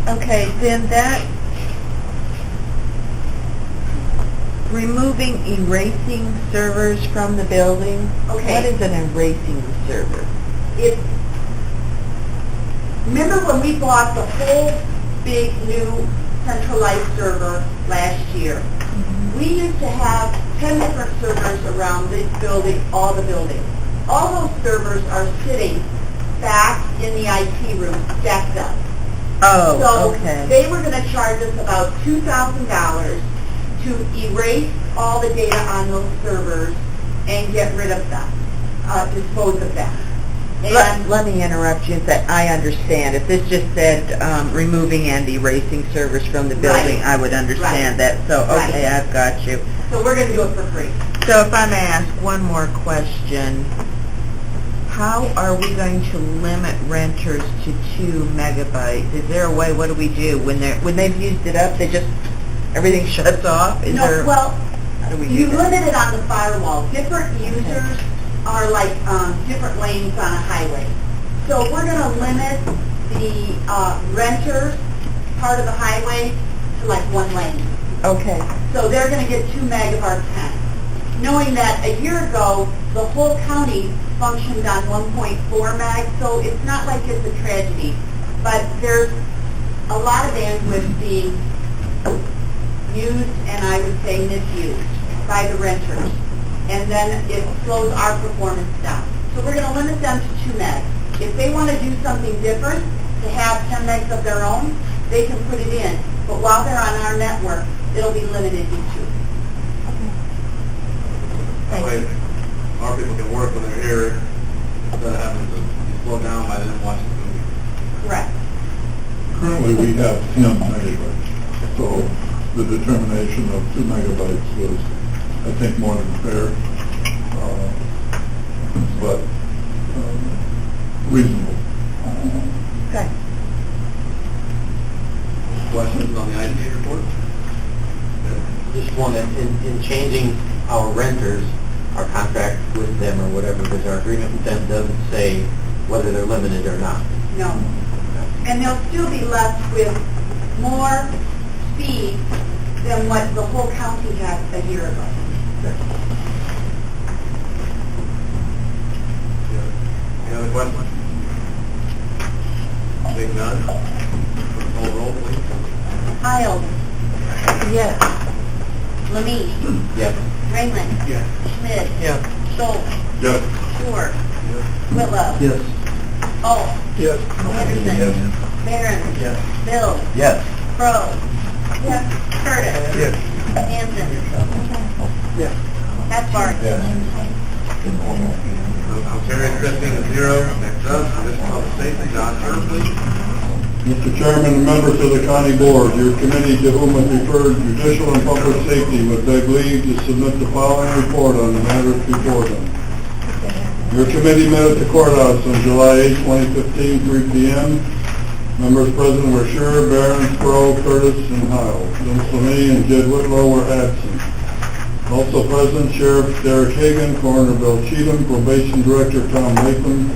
Okay, then that, removing erasing servers from the building? Okay. What is an erasing server? Remember when we bought the whole big new centralized server last year? We used to have 10 different servers around this building, all the buildings. All those servers are sitting back in the IT room, stacked up. Oh, So okay. they were going to charge us about $2,000 to erase all the data on those servers and get rid of them, dispose of them. Let me interrupt you and say, I understand. If this just said removing and erasing servers from the building, Right. I would understand that. So, okay, Right. I've got you. So we're going to do it for free. So if I may ask one more question, how are we going to limit renters to 2 megabytes? Is there a way, what do we do? When they've used it up, everything shuts off? Is there, Well, how do we do you that? limit it on the firewall. Different users are like different lanes on a highway. So we're going to limit the renters part of the highway to like 1 lane. Okay. So they're going to get 2 meg of our 10. Knowing that a year ago, the whole county functioned on 1.4 meg, so it's not like it's a tragedy. But there's a lot of bandwidth being used, and I would say misused, by the renters. And then it slows our performance down. So we're going to limit them to 2 meg. If they want to do something different, to have 10 megs of their own, they can put it in. But while they're on our network, it'll be limited to 2. That way, our people can work when they're here, instead of having to be slowed down by them watching the movie. Correct. Currently, we have 10 megabytes, so the determination of 2 megabytes was, I think, more than fair, but reasonable. Okay. Questions on the IT report? Just one, in changing our renters, our contract with them or whatever, because our agreement with them doesn't say whether they're limited or not. No. And they'll still be left with more speed than what the whole county had a year ago. Any other questions? Big none. Call roll, please. Hiles, Yes. Lemay, Yes. Raymond, Yes. Schmidt, Yes. Schultz, Yes. Short, Whitlow, Yes. Alt, Yes. Anderson, Barron, Yes. Bill, Yes. Crow, Curtis, Yes. Hanson, Yes. Hackbarth, Carried 15-0. Next up, Commission on Public Safety, John Turner, please. Mr. Chairman and members of the county board, your committee to whom it referred, Judicial and Public Safety, would beg leave to submit the following report on the matters before them. Your committee met at the courthouse on July 8, 2015, 3 p.m. Members present were Scherer, Barron, Crow, Curtis, and Hiles. Jim Slemay and Jed Whitlow were absent. Also present, Sheriff Derek Hagan, Coroner Bill Cheatham, Probation Director Tom Latham,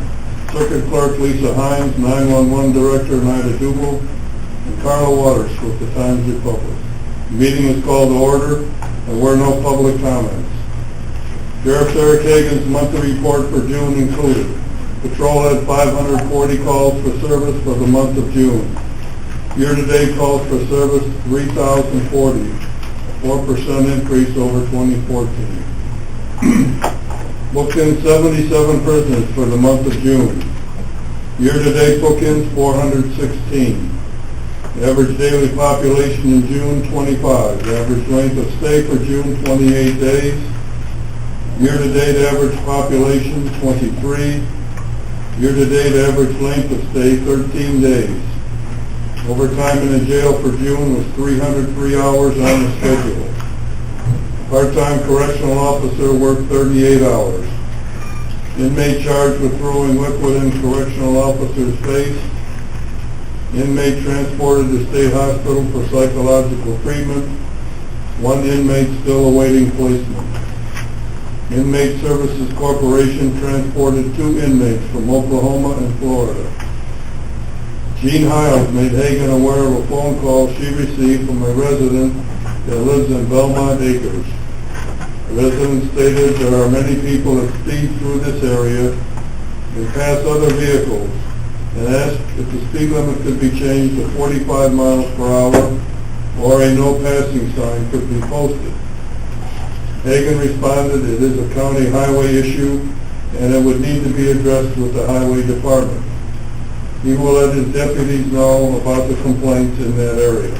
Circuit Clerk Lisa Hines, 911 Director Nida Dubel, and Carla Waters with the Times Republic. The meeting is called to order. There were no public comments. Sheriff Derek Hagan's monthly report for June included: Patrol had 540 calls for service for the month of June. Year-to-date calls for service 3,040, a 4% increase over 2014. Booked in 77 prisoners for the month of June. Year-to-date book-ins 416. The average daily population in June 25. The average length of stay for June 28 days. Year-to-date average population 23. Year-to-date average length of stay 13 days. Overtime in the jail for June was 303 hours on the schedule. Part-time correctional officer worked 38 hours. Inmate charged with throwing liquid in correctional officer's face. Inmate transported to state hospital for psychological treatment. One inmate still awaiting placement. Inmate Services Corporation transported 2 inmates from Oklahoma and Florida. Jean Hiles made Hagan aware of a phone call she received from a resident that lives in Belmont Acres. The resident stated there are many people that speed through this area and pass other vehicles, and asked if the speed limit could be changed to 45 miles per hour or a no passing sign could be posted. Hagan responded, it is a county highway issue and it would need to be addressed with the highway department. He will let his deputies know about the complaints in that area.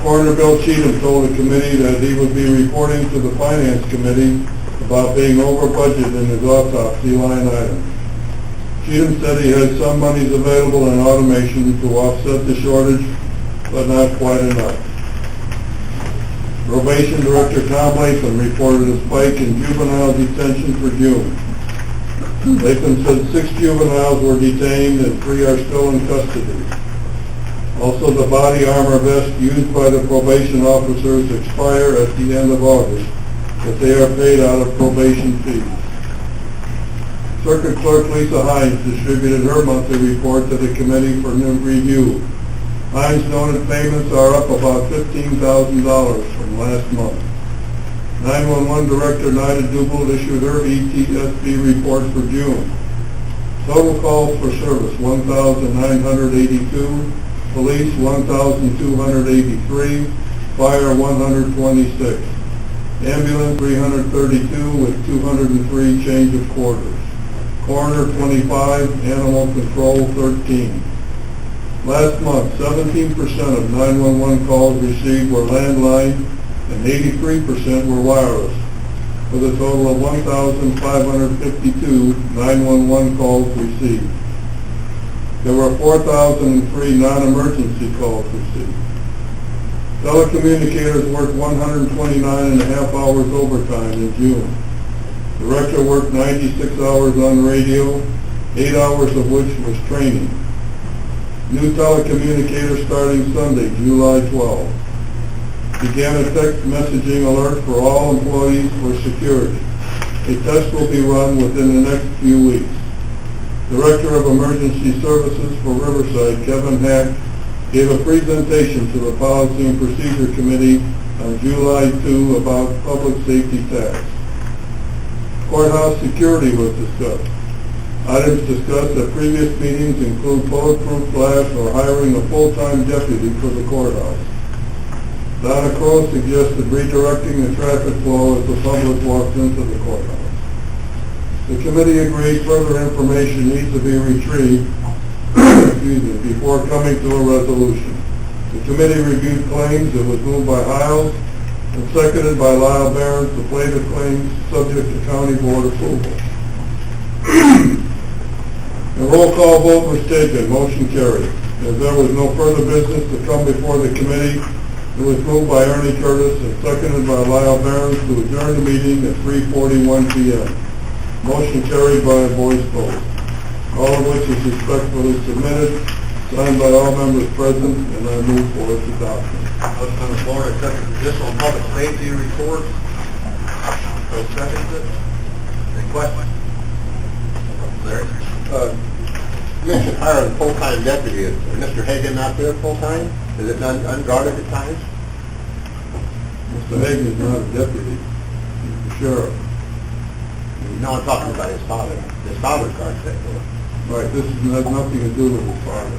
Coroner Bill Cheatham told the committee that he would be reporting to the Finance Committee about being over budget in his autopsy line items. Cheatham said he had some monies available in automation to offset the shortage, but not quite enough. Probation Director Tom Latham reported a spike in juvenile detention for June. Latham said 6 juveniles were detained and 3 are still in custody. Also, the body armor vest used by the probation officers expire at the end of August, but they are paid out of probation fees. Circuit Clerk Lisa Hines distributed her monthly report to the committee for new review. Hines noted payments are up about $15,000 from last month. 911 Director Nida Dubel issued her ETSB report for June. Total calls for service 1,982, police 1,283, fire 126, ambulance 332 with 203 change of quarters, coroner 25, animal control 13. Last month, 17% of 911 calls received were landline and 83% were wireless, with a total of 1,552 911 calls received. There were 4,003 non-emergency calls received. Telecommunicators worked 129 and a half hours overtime in June. The director worked 96 hours on radio, 8 hours of which was training. New telecommunicator starting Sunday, July 12. Began a text messaging alert for all employees for security. A test will be run within the next few weeks. Director of Emergency Services for Riverside, Kevin Hack, gave a presentation to the Policy and Procedure Committee on July 2 about public safety tasks. Courthouse security was discussed. Items discussed at previous meetings include bulletproof glass or hiring a full-time deputy for the courthouse. Donna Crowe suggested redirecting the traffic flow as the public walks into the courthouse. The committee agreed further information needs to be retrieved before coming to a resolution. The committee reviewed claims. It was moved by Hiles and seconded by Lyle Behrens to play the claims subject to county board approval. A roll call vote was taken. Motion carried. As there was no further business to come before the committee, it was moved by Ernie Curtis and seconded by Lyle Behrens to adjourn the meeting at 3:41 p.m. Motion carried by a voice vote. All of which is respectfully submitted, signed by all members present, and I move for its adoption. Motion on the floor to accept the additional public safety report. So seconds it. Any questions? Larry? You mentioned hiring a full-time deputy. Is Mr. Hagan not there full-time? Is it unguarded at times? Mr. Hagan is not a deputy. He's the sheriff. No, I'm talking about his father. His father's guard that door. Right, this has nothing to do with his father.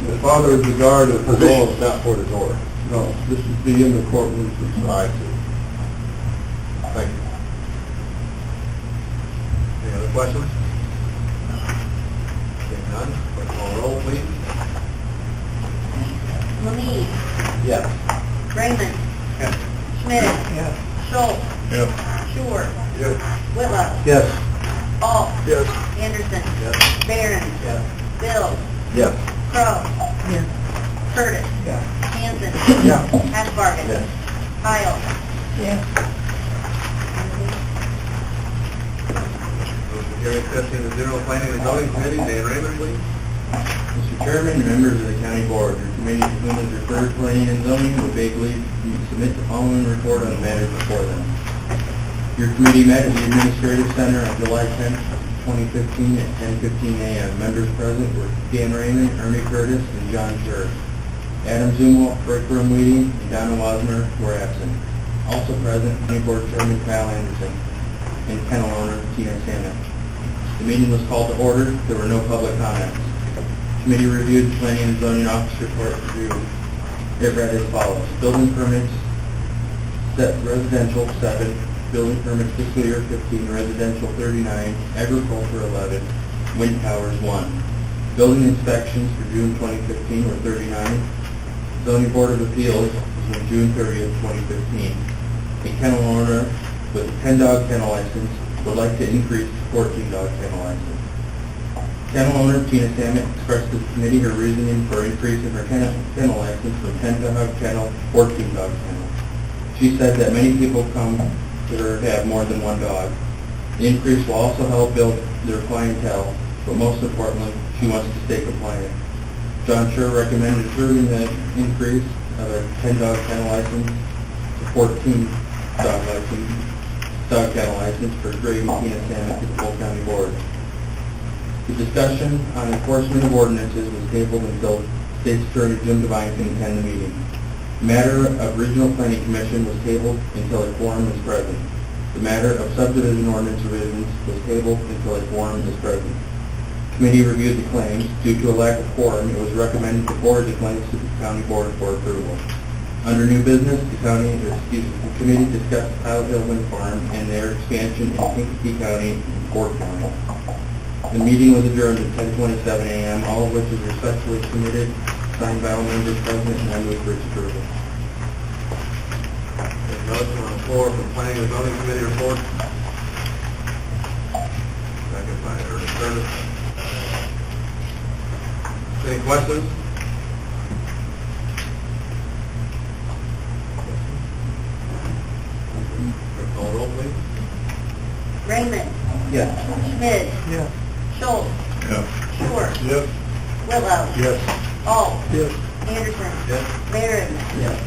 His father is the guard at the Position door. is not for the door. No, this is be in the courtroom. I see. Thank you. Any other questions? Seeing none, clerk call roll, please. Lamie, Yes. Raymond. Schmidt. Schultz. Yes. Shore. Yes. Whitlow. Yes. Alt. Yes. Anderson. Yes. Barron. Yes. Bill. Yes. Crowe. Yes. Curtis. Yes. Hanson. Yeah. Hassbargen. Yes. Kyle. Yes. Motion carried 15-0. Planning and Zoning Committee, Dan Raymond, please. Mr. Chairman, members of the county board, your committee to whom is referred planning and zoning would beg leave to submit the following report on the matters before them. Your committee met at the Administrative Center on July 10th, 2015 at 10:15 a.m. Members present were Dan Raymond, Ernie Curtis, and John Scherr. Adam Zumwalt, Rick Roomweedy, and Donna Wasmer were absent. Also present, County Board Chairman Kyle Anderson and kennel owner Tina Samet. The meeting was called to order. There were no public comments. Committee reviewed the planning and zoning office report review. It read as follows. Building permits, residential 7, building permits fiscal year 15, residential 39, agriculture 11, wind towers 1. Building inspections for June 2015 were 39. Zoning Board of Appeals was on June 30th, 2015. A kennel owner with a 10-dog kennel license would like to increase to 14-dog kennel license. Kennel owner Tina Samet expressed to the committee her reasoning for increasing her kennel license from 10-dog kennel to 14-dog kennel. She said that many people come to her to have more than one dog. The increase will also help build their clientele, but most importantly, she wants to stay compliant. John Scherr recommended approving the increase of a 10-dog kennel license to 14-dog kennel license for grading Tina Samet to the full county board. The discussion on enforcement of ordinances was tabled until State's Attorney Jim Devine can attend the meeting. The matter of Regional Planning Commission was tabled until a quorum is present. The matter of subdivision ordinance revisions was tabled until a quorum is present. Committee reviewed the claims. Due to a lack of quorum, it was recommended to forward the claims to the county board for approval. Under new business, the committee discussed Kyle Hill Wind Farm and their expansion in Kankakee County and Fort County. The meeting was adjourned at 10:27 a.m., all of which is respectfully submitted, signed by all members present, and I move for its approval. There's a motion on the floor for Planning and Zoning Committee report. Second by Ernie Curtis. Any questions? Clerk call roll, please. Raymond. Yes. Schmidt. Yes. Schultz. Yes. Shore. Yes. Whitlow. Yes. Alt. Yes. Anderson. Yes. Barron. Yes.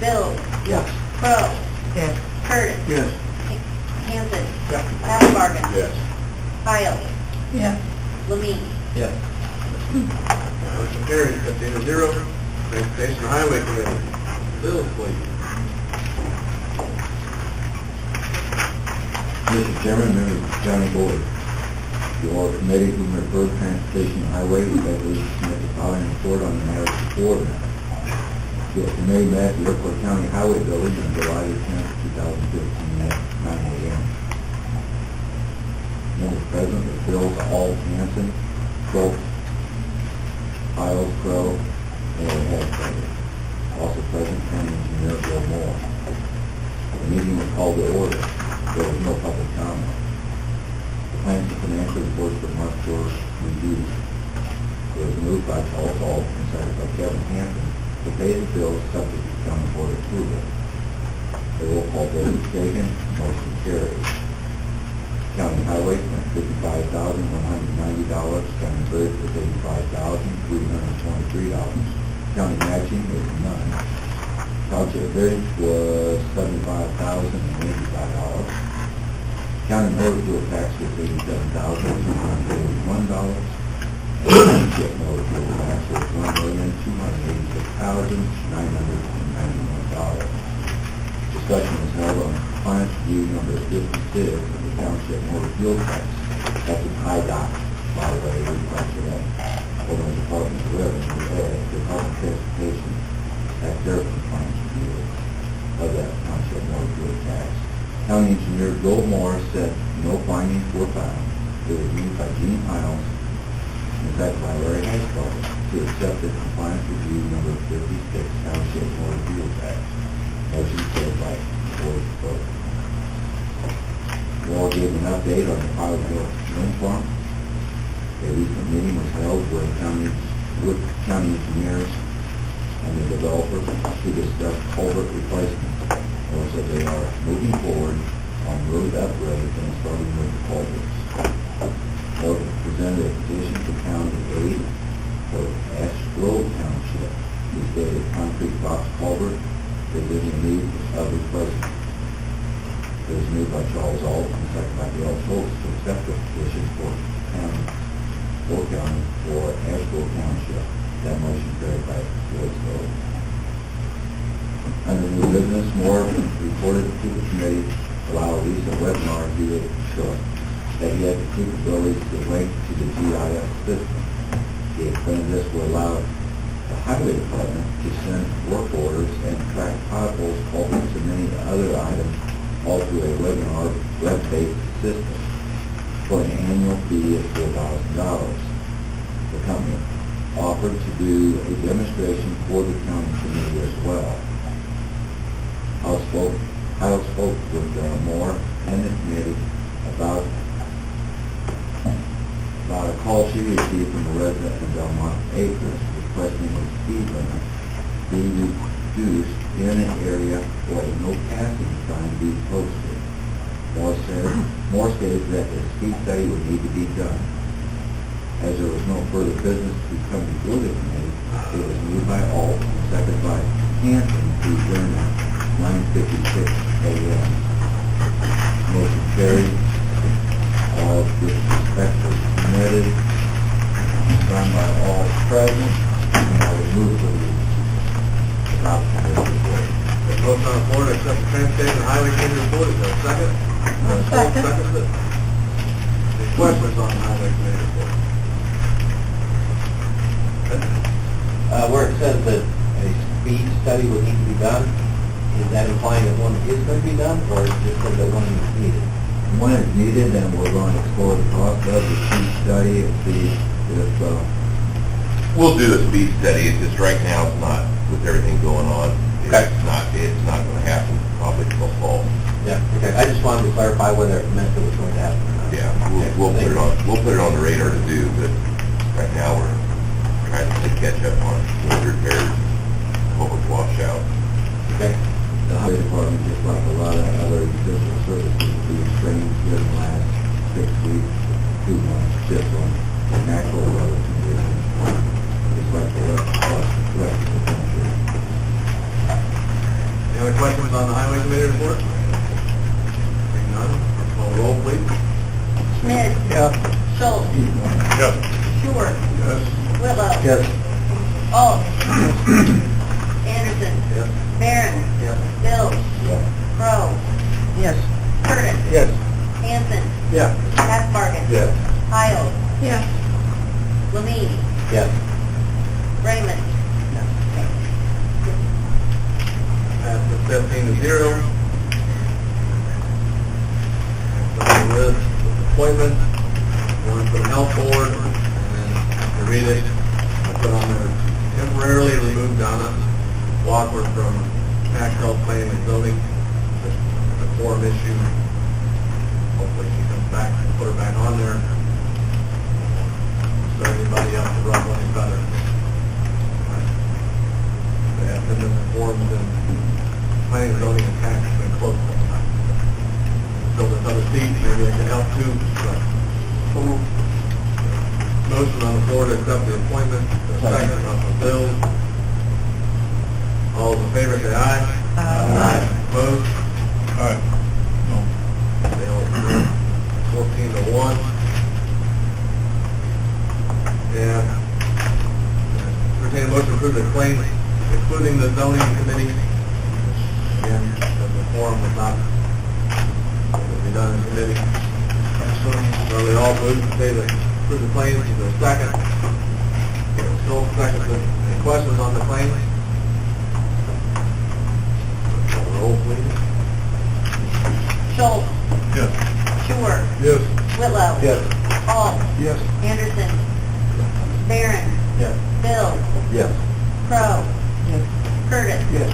Bill. Yes. Crowe. Yes. Curtis. Yes. Hanson. Hassbargen. Yes. Kyle. Yes. Lamie. Yes. Motion carries 15-0. Transportation Highway Committee. Bill, please. Mr. Chairman, members of the county board. Your committee who referred Transportation and Highway respectfully submit the following report on the matters before them. Your committee met at the Airport County Highway Building on July the 10th, 2015 at 9 a.m. Members present were Bill Alt Hanson, Schultz, Isles Crow, and Hedgeberger. Also present, County Engineer Bill Moore. The meeting was called to order. There was no public comment. The plans and financial reports for March were reviewed. It was moved by Charles Alt and seconded by Kevin Hanson to pay the bills subject to county board approval. The roll call vote is taken, motion carries. County Highway went $55,190, County Bridge was $85,323. County matching was none. Township Bridge was $75,085. County motor fuel tax was $87,281. Township motor fuel tax was $1,286,991. Discussion was held on compliance review number 56 of the Township motor fuel tax. That's an IDOT, by the way, request for that. Over the Department of Revenue, Department of Transportation, at their compliance review of that Township motor fuel tax. County Engineer Bill Morris said no findings were found. It was moved by Gene Isles and seconded by Larry Haskell to accept the compliance review number 56 Township motor fuel tax. Motion carried by voice vote. Moore gave an update on the Pilot Hill wind farm. A recent meeting was held with county engineers and the developers to discuss culvert replacement. Or that they are moving forward on road upgrades and starting with the culverts. Or presented a petition to county aid for Ash Grove Township, who stated concrete box culvert is in need of replacement. It was moved by Charles Alt and seconded by Dale Schultz to accept the petition for Ash Grove Township. That motion carried by voice vote. Under new business, Moore reported to the committee allow a recent webinar he had shown that he had the capabilities to link to the GIS system. He explained this will allow the highway department to send work orders and track potholes, culverts, and many other items all through a webinar web-based system for an annual fee of $4,000. The company offered to do a demonstration for the county committee as well. I spoke with Moore and the committee about a call she received from a resident in Belmont Acres requesting a speed limit be reduced in an area where no passing sign be posted. Moore stated that a speed study would need to be done. As there was no further business to come before the committee, it was moved by Alt and seconded by Hanson to adjourn at 9:56 a.m. Motion carried. All disrespectfully submitted, signed by all present, and I would move for the adoption of this report. The vote on the floor to accept the Transportation and Highway Committee report, is there a second? Second. Second. Any questions on the Highway Committee report? Where it says that a speed study would need to be done, is that implying that one is going to be done, or just that one is needed? When it's needed, then we're going to explore the cost of the speed study and see if, We'll do a speed study. It's just right now, it's not, with everything going on, Okay. it's not going to happen probably till fall. Yeah, okay. I just wanted to clarify whether it meant it was going to happen or not. Yeah, we'll put it on the radar to do, but right now we're trying to catch up on road repairs, culvert washout. Okay. the highway department, just like a lot of other judicial services, being trained here in the last 6 weeks, 2 months, just on the natural weather conditions, just like the rest of the country. Any other questions on the Highway Committee report? Hearing none, call roll, please. Schmidt. Yeah. Schultz. Yes. Stewart. Yes. Willow. Yes. Alt. Anderson. Yes. Barron. Yes. Bill. Yes. Crowe. Yes. Curtis. Yes. Hanson. Yeah. Aspargan. Yes. Kyle, Yes. Lemay, Yes. Raymond. Passes 15-0. So the list of appointments, one for the health board, and then to read it, I put on there temporarily remove Donna Walker from tax health planning and zoning. The quorum issue. Hopefully she comes back, and put her back on there. So anybody else to run any better. They have been in the forums and planning, zoning, and tax has been close all the time. So there's other seats, maybe I can help too. But motion on the floor to accept the appointment, the second on the bill. All those in favor say aye. Aye. Opposed? Aye. No. They all agree. 14-1. And entertain a motion to approve the claims, including the zoning committee. Again, the forum was not, will be done in committee. So they all voted to say that approve the claims, is there a second? Still second, any questions on the claims? Roll, please. Schultz, Yes. Shore, Yes. Whitlow. Yes. Hall, Yes. Anderson, Barron, Yes. Bill, Yes. Crow, Curtis, Yes.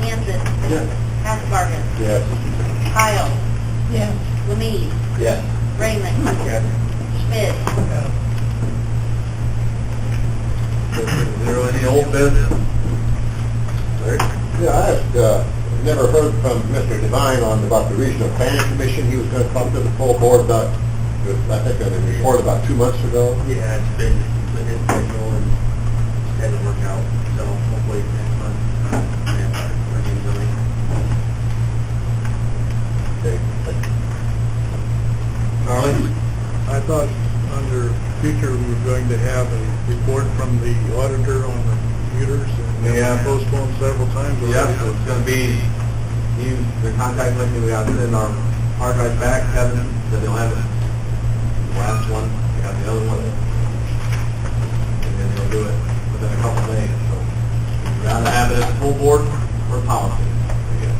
Hanson, Yes. Aspargus, Yes. Kyle, Yes. Lemay, Yes. Raymond, Schmidt. 15-0, any old business? Larry? Yeah, I had, never heard from Mr. Devine about the Regional Planning Commission. He was gonna come to the full board about, I think, on a report about 2 months ago. Yeah, it's been intentional and hasn't worked out, so hopefully next month. Charlie? I thought under future we were going to have a report from the auditor on the computers, and they Yeah. were postponed several times Yep, already. it's gonna be, the contact with me, we got it in our hard drive back, Kevin, then they'll have it. The last one, we got the other one. And then they'll do it within a couple of days, so. We gotta have it as a full board or policy. I guess.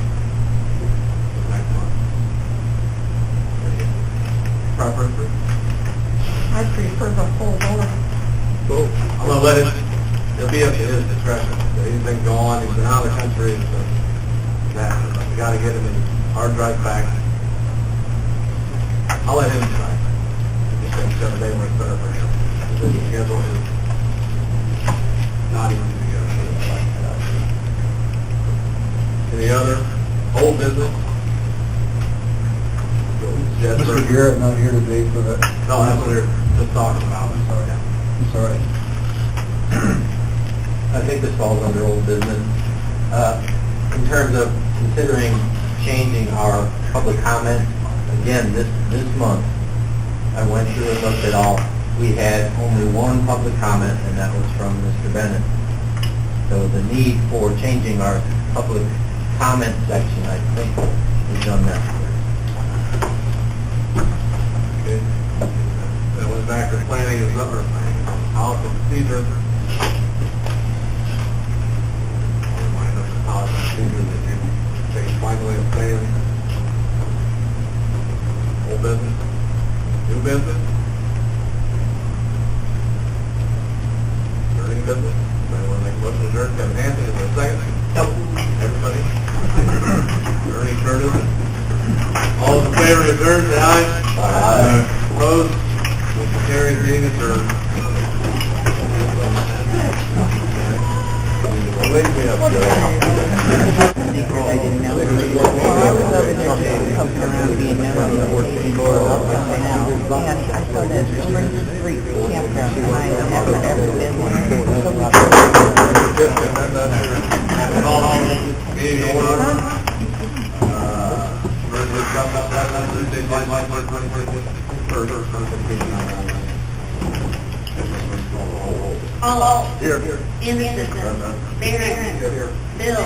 Next month. Preference? I prefer the full board. So, I'm gonna let it, it'll be up to his discretion. If anything go on, he's been out of the country, so that, we gotta get him in hard drive back. I'll let him decide. He thinks 7 days works better for him. His schedule is not even together. Any other old business? Yes, sir. Mr. Garrett not here today for that. No, that's what we we're just talking about, I'm sorry. It's all right. I think this falls under old business. In terms of considering changing our public comment, again, this month, I went through and looked at all. We had only one public comment, and that was from Mr. Bennett. So the need for changing our public comment section, I think, is unnecessary. Okay. That was back to planning and other policy procedure. Remind us of policy procedure that you take finally a plan. Old business, new business. Learning business. Anybody want to make a motion to adjourn? Kevin Hanson, is there a second? Nope. Everybody? Ernie Curtis. All those in favor of adjourn, say aye. Aye. Opposed? Motion carries, meeting adjourned. Wake me up, Joe. I didn't know. I was over there poking around being known on the 14 floor up now. And I saw that Spring Street campground sign that hasn't ever been there. So Meeting order. Resolution up, Tuesday, July 21st. All Here. Anderson, Barron, Bill,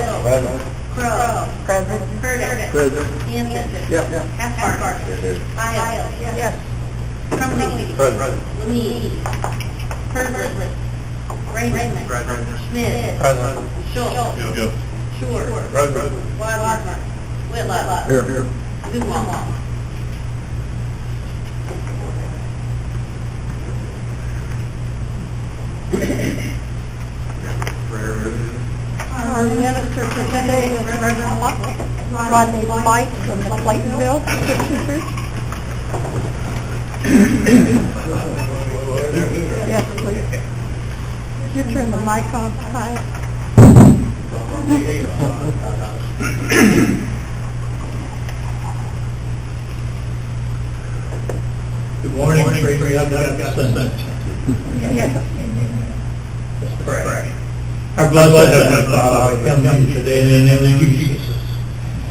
Crow, Present. Curtis, Present. Hanson, Yep. Aspargus, Kyle, Yes. Crumley. Present. Lee. Herbert. Raymond. Present. Smith. Present. Schultz. Yes. Short. Present. Wilder. Whitlock. Here. Duval. Our minister for today is Reverend Rodney Light from the Claytonville Christian Church. Yes, please. You turn the mic on, Ty. Good morning, Tracy. I've got something. Yes. Let's pray. Our blessed Heavenly Father, I come to you today in the name of Jesus.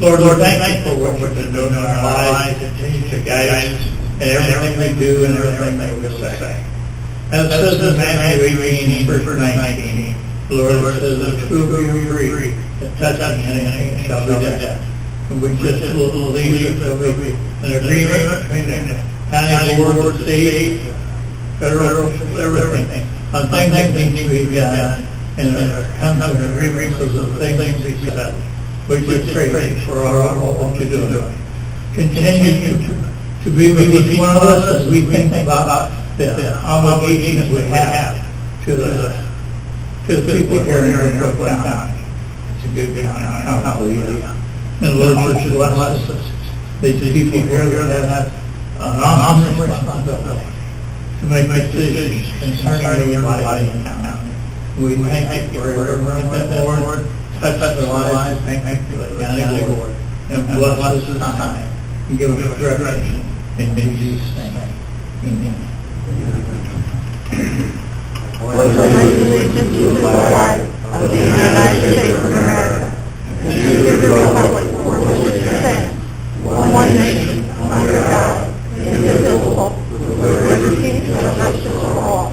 Lord, thank you for what you've been doing in our lives. Continue to guide us in everything we do and everything that we say. As it says in Matthew 18, verse 19, Lord, it says, "The two of you agree that touching anything shall be done." And we just believe that there will be an agreement between the county board, the state, federal, everything, on things that need to be done, and come to an agreement of the things we said. We just pray for all what you're doing. Continue to be with each one of us as we think about the obligations we have to the people here in Brooklyn County. It's a good county, hallelujah. And Lord, just bless us. These people here that have an awesome responsibility to make decisions concerning your life in town. We thank you for everyone that Lord touch their lives, thank you for the county board, and bless us this time, and give us direction in Jesus' name. Amen. Allegiance to the flag of the United States of America, and to the republic for which it stands, one nation, under God, indivisible, with liberty and justice for all.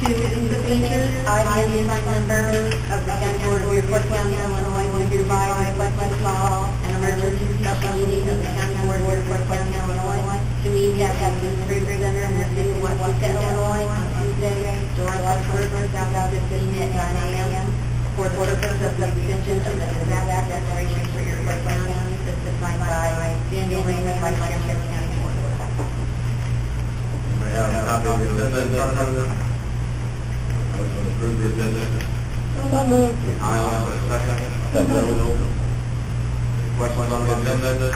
To individuals, I am a member of the county board of Dearborn County, Illinois, when hereby request law and emergency special meeting of the county board of Dearborn County, Illinois, to meet at the Administrative Center in the city of Washington, Illinois, on Tuesday, July 1st, 2015 at 9 a.m. for the purpose of the extension of the disaster declaration for Dearborn County, this is signed by Daniel Raymond, Vice Chairman of the County Board. We have a copy of the agenda in front of us. Motion to approve the agenda. So moved. I'll have a second. Questions on the agenda?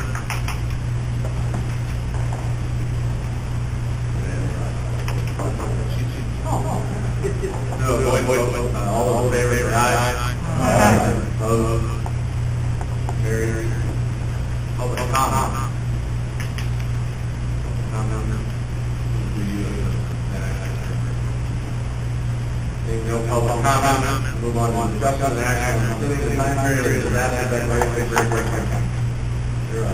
No, wait. All those in favor, say aye. Aye. Opposed? Carried. Public comment. Seeing no public comment, move on to discussion and action on considering the time period of that declaration for Dearborn County. You're up.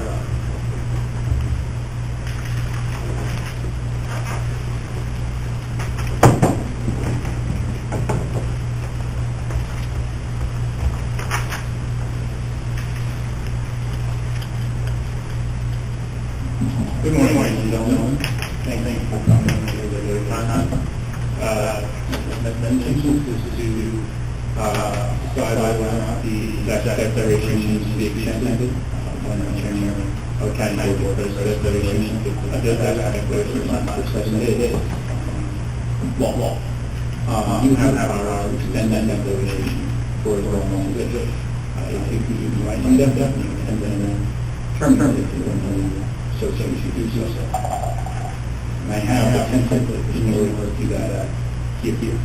Good morning, ladies and gentlemen. Thank you for coming to the time. Mention is to decide whether or not the declaration needs to be extended. When the chairman of the county board does declaration, does that declaration is not successful. Law. You have power to extend that declaration for as long as it is. If you write them down and then terminate it. So you should do so. And I have a template in order to do that here.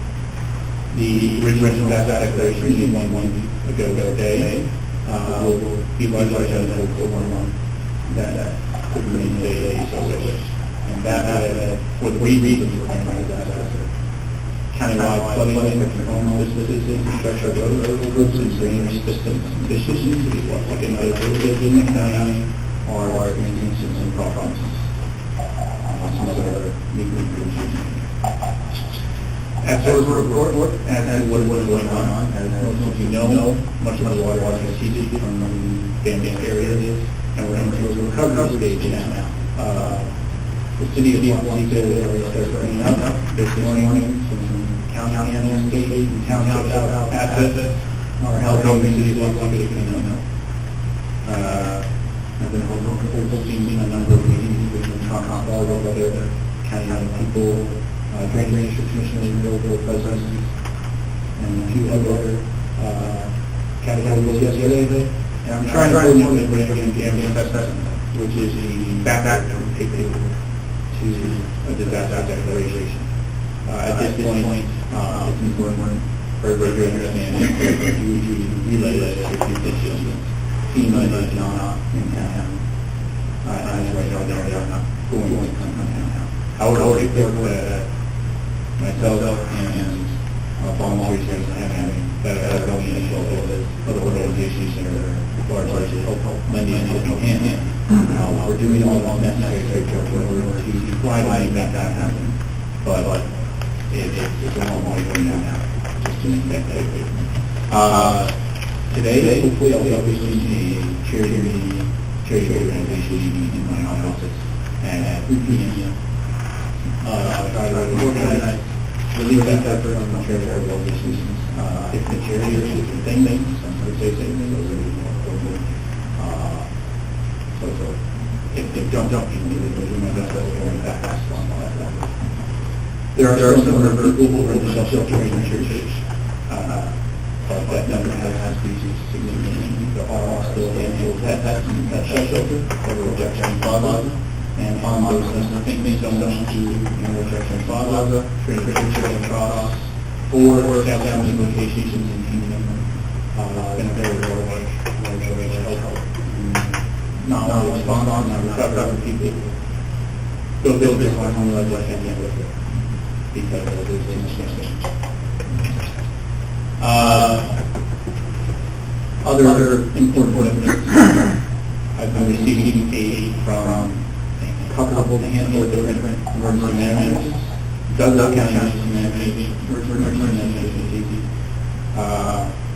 The original declaration is one ago day. Will be largely for 1 month. That could remain days so and that for the reasons for that countywide flooding with homeless businesses, infrastructure, road groups, and drainage systems deficiencies, like another village in the county, or experiencing some problems. Some other new groups as for the report, as what is going on, as most of you know, much of the water has seeped from the damaged areas, and we're into the recovery stage now. The city of Waukesha is starting up this morning, some county landscape and townhouse assets are helping the city of Waukesha clean up. I've been hosting a number of meetings with the all over the county people, drainage commissioners, local presidents, and a few other categories yesterday. And I'm trying to coordinate with the ambient assessment, which is the back to a disaster declaration. At this point, it's important for everybody to understand that you relay this to your constituents. FEMA is not in town. And right now, they're not going to come to town. I would already put myself and volunteers that are going in other organizations that are largely lending hand. We're doing all the necessary in order to try to make that happen. But it's a long way going now, just to make that happen. Today, hopefully, I'll be seeing a charity organization in my office at 3 p.m. I'll try to organize relief effort on the charity organizations. If the charity is different things, some would say things, those are more important. So if they don't, you can do my best to going back on that. There are some other people who are in the sheltering churches. But that number has to be significant. There are still handfuls that shelter for rejection plaza, and on those things don't do rejection plaza, Trinity Cross, or South County locations in Kingdom. Been a very large help. Not only respond on, not recover other people. Go build this one home like I can't with it because of this incident. Other important events, I've been receiving aid from a couple of handful of different emergency managers. Douglas County Emergency Management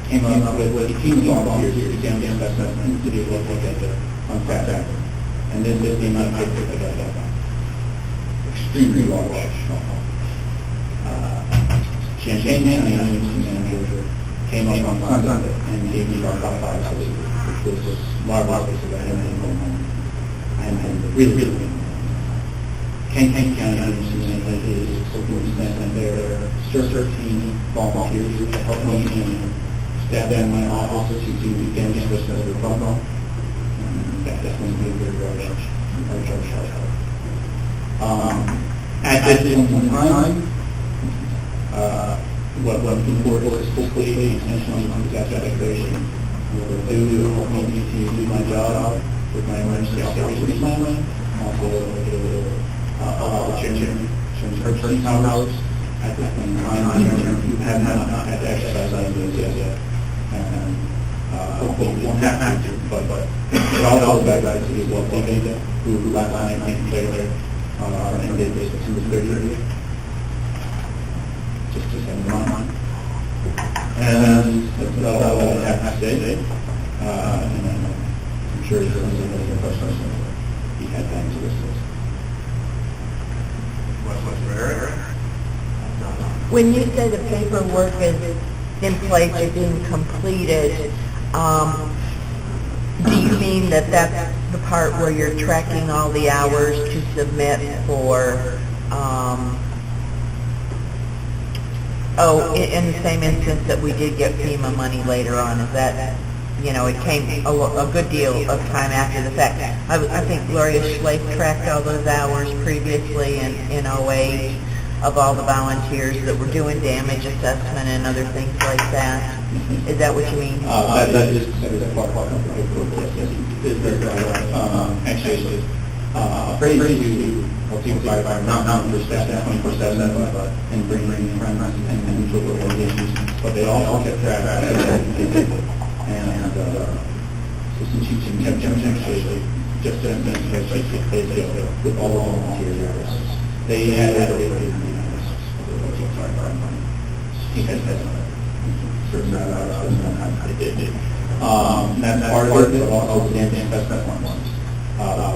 came up with a team of volunteers to do damage assessment to do what they did on Saturday. And this is the amount of paper that I got. Extremely large. Champaign County Emergency Manager came up on Sunday and gave me our top 5 which was marvelous because I hadn't been home. I hadn't been really Kane County Emergency Manager is and there are 13 volunteers who help me and staff in my office to do damage assessment of the problem. That's going to be a very large help. At this point in time, what the board is hopefully intentionally on disaster declaration will do help me to do my job with my emergency operations plan. Also, allow the chairman to purchase powers at this point in time. You have not had to exercise those yet. And hopefully we won't have to, but it all goes back to the well data who last night declared our mandate basis to the 30th. Just have in mind. And that's all I have to say. And I'm sure there's another question he had to answer this. When you say the paperwork is in place or being completed, do you mean that that's the part where you're tracking all the hours to submit for, in the same instance that we did get FEMA money later on, is that, it came a good deal of time after the fact. I think Gloria Schlafe tracked all those hours previously in 08 of all the volunteers that were doing damage assessment and other things like that. Is that what you mean? That is part of the paperwork, yes. Actually, afraid to help people by not for staff 24/7, but and bring friends and mutual organizations. But they all kept track of everything. And assistant chiefs and actually just with all the volunteers. They had he has certain that's part of it, but also the investment ones.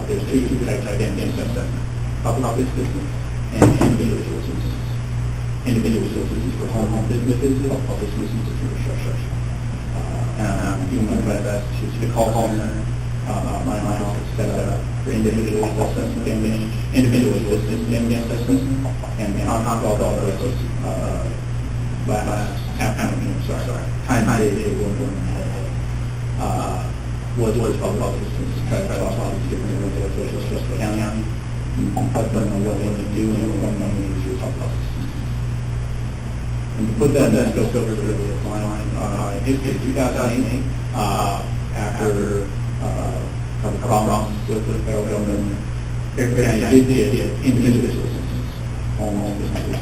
There's two types of investment, public business and individual business. Individual business for home businesses, public business for infrastructure. And I'm doing my best to call center, my office set up for individual assessment, individual business assessment, and on top of all those, time they were was public business, try to talk about these different organizations, just the county, let them know what they need to do and what they need to use public business. And to put that in that scope over the line, in 2008, after problems with the federal government, everybody did individual businesses, home businesses,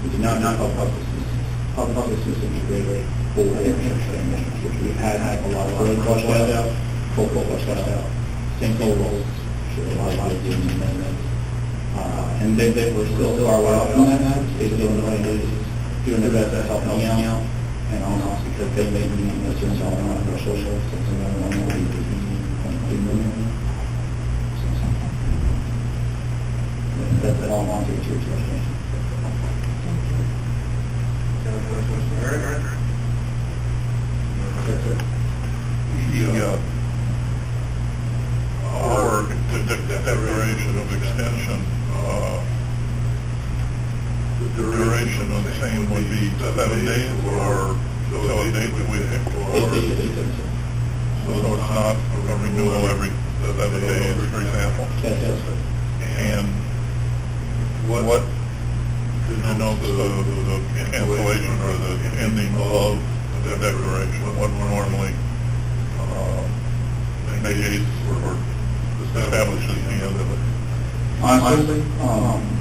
which is not public businesses. Public businesses integrated for infrastructure, which we've had a lot of road flushed out, football flushed out, sinkholes, a lot of ideas and amendments. And they were still far away from that. They still know what it is. Doing their best to help me out, and also because they made me a certain amount of social, that's all I want to do to Our declaration of extension, the duration of the same would be 7 days or so a date that we think for. So it's not a renewal every 7 days, for example. And what denotes the cancellation or the ending of the declaration? What normally negates or establishes the end of it? Honestly,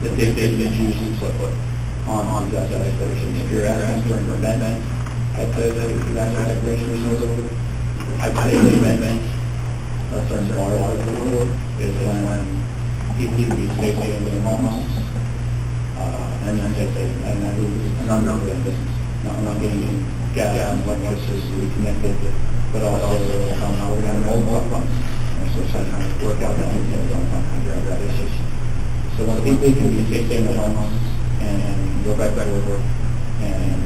the date is usually put on that declaration. If you're asking for an amendment, I'd say that that declaration is over. I'd say the amendment, a certain part of the rule, is when people use safety in their homes, and then they say, and that is a number of business. Not getting gas and electricity reconnected, but also we're going to mobile funds. So trying to work out that issue. So when people can be safe in their homes and go back to work and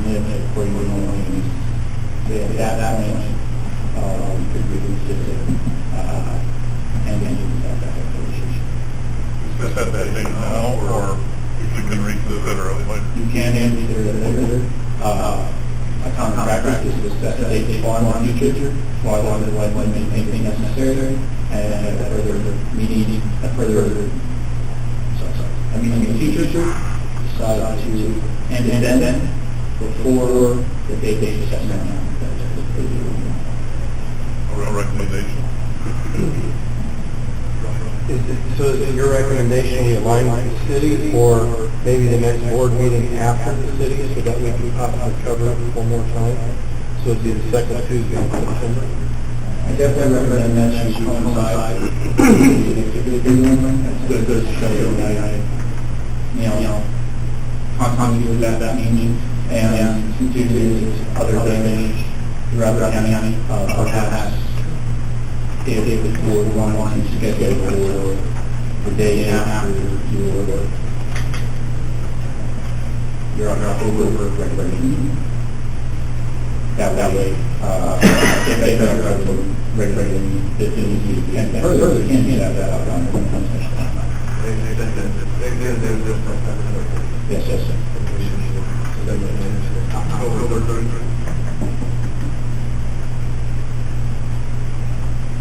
live according to normal needs, that point could be considered and then you can have that issue. Is that date now, or you can reconsider it later? You can consider it later. A common practice is to set the date on the future, while when anything necessary, and a meeting in the future, decide to end then before the date is set now. A recommendation? So is your recommendation we align with the city, or maybe the next board meeting after the city, so that we can possibly cover it one more time? So it'd be the second Tuesday in September? I definitely recommend that you coincide with the activity. It's good to show you that continue with that meeting and due to other damage throughout the county, perhaps if the board wants to schedule for the day after your October regular meeting. That way, if they have a regular meeting, you can have that out on the special time. Yes. October 33rd.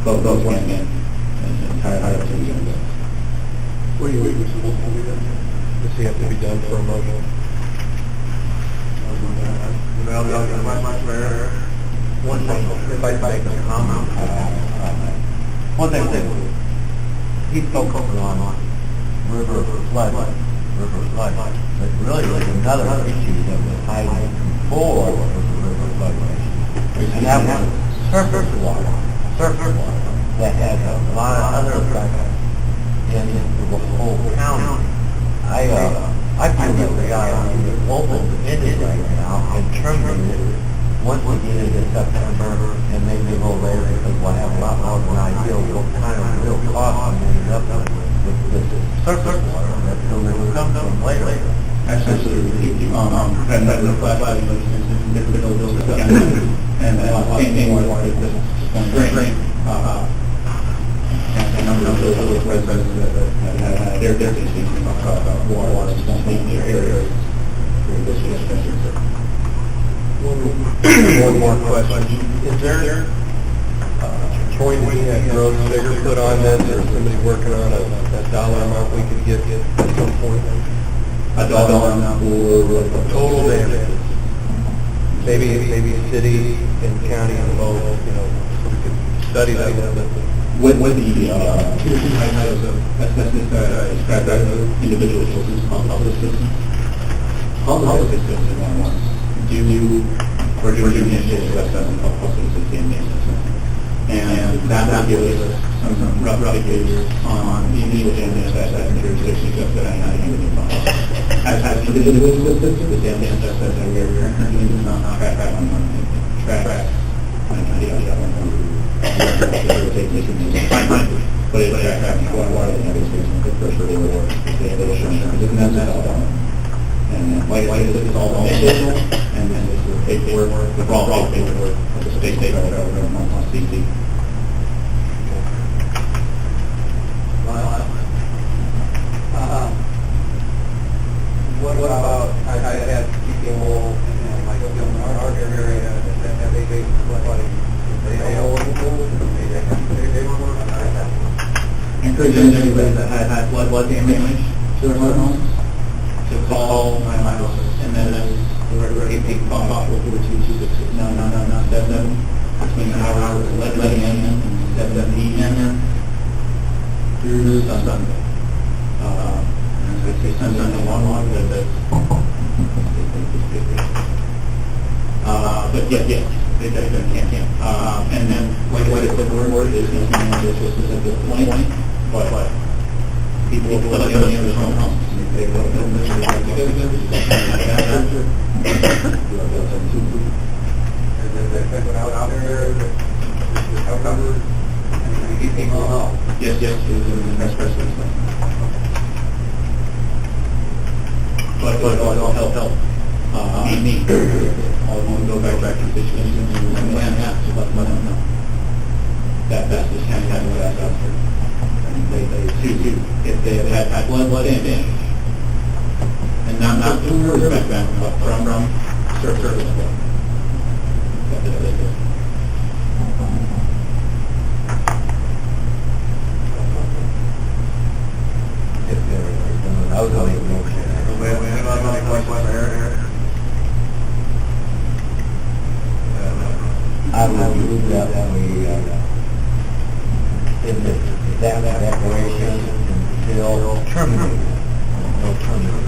Both went in, entire two. What do you think, Mr. Wolf, will be done? Does he have to be done for a motion? One thing, if I make a comment, one thing, he's focusing on river flood, but really there's another issue that was hiding before the river flood issue. And that was surface water that has a lot of other effects in the whole county. I feel that we are in the local industry right now, surface water, that will come from later. Absolutely. And that the flat regulations and different bills and same thing with this drain. And a number of those residents that have their districts about water won't be in their areas. One more question. Is there going to be a gross figure put on this, or somebody working on a dollar amount we could get at some point? A dollar amount for Total damages. Maybe city and county and both, so we could study that a little bit. with the two types of asbestos described as individual sources of public systems. Public systems is one due or during the initial asbestos and public systems in the system. And that will give us some rough figures on the initial damage that jurisdictions that I have to define. As individual systems, the damage that we are currently does not track but it's tracking water and everything, the pressure of the water, the assurance, and that's all done. And like I said, it's all done, and then it's the paperwork, the raw paperwork of the state government on CC. What about, I had people in like our area that they flooding. They all Encourage anybody that had blood damage to their homes to call my house, and then we're able to call off over 226. No, 77 between the hours of 11 a.m. and 7 p.m. through Sunday. And I say Sunday long, but yes, they can't. And then, like I said, word is going to be just at this point, but people will put it in their homes. They go to but it'll help me. I'll go back to the situation and plan that to let them know. That's just kind of what that's out there. And they if they have had blood damage, and not from your background, but from service blood. I was going to make I will move that we, in the staff declaration until terminated. No terminated.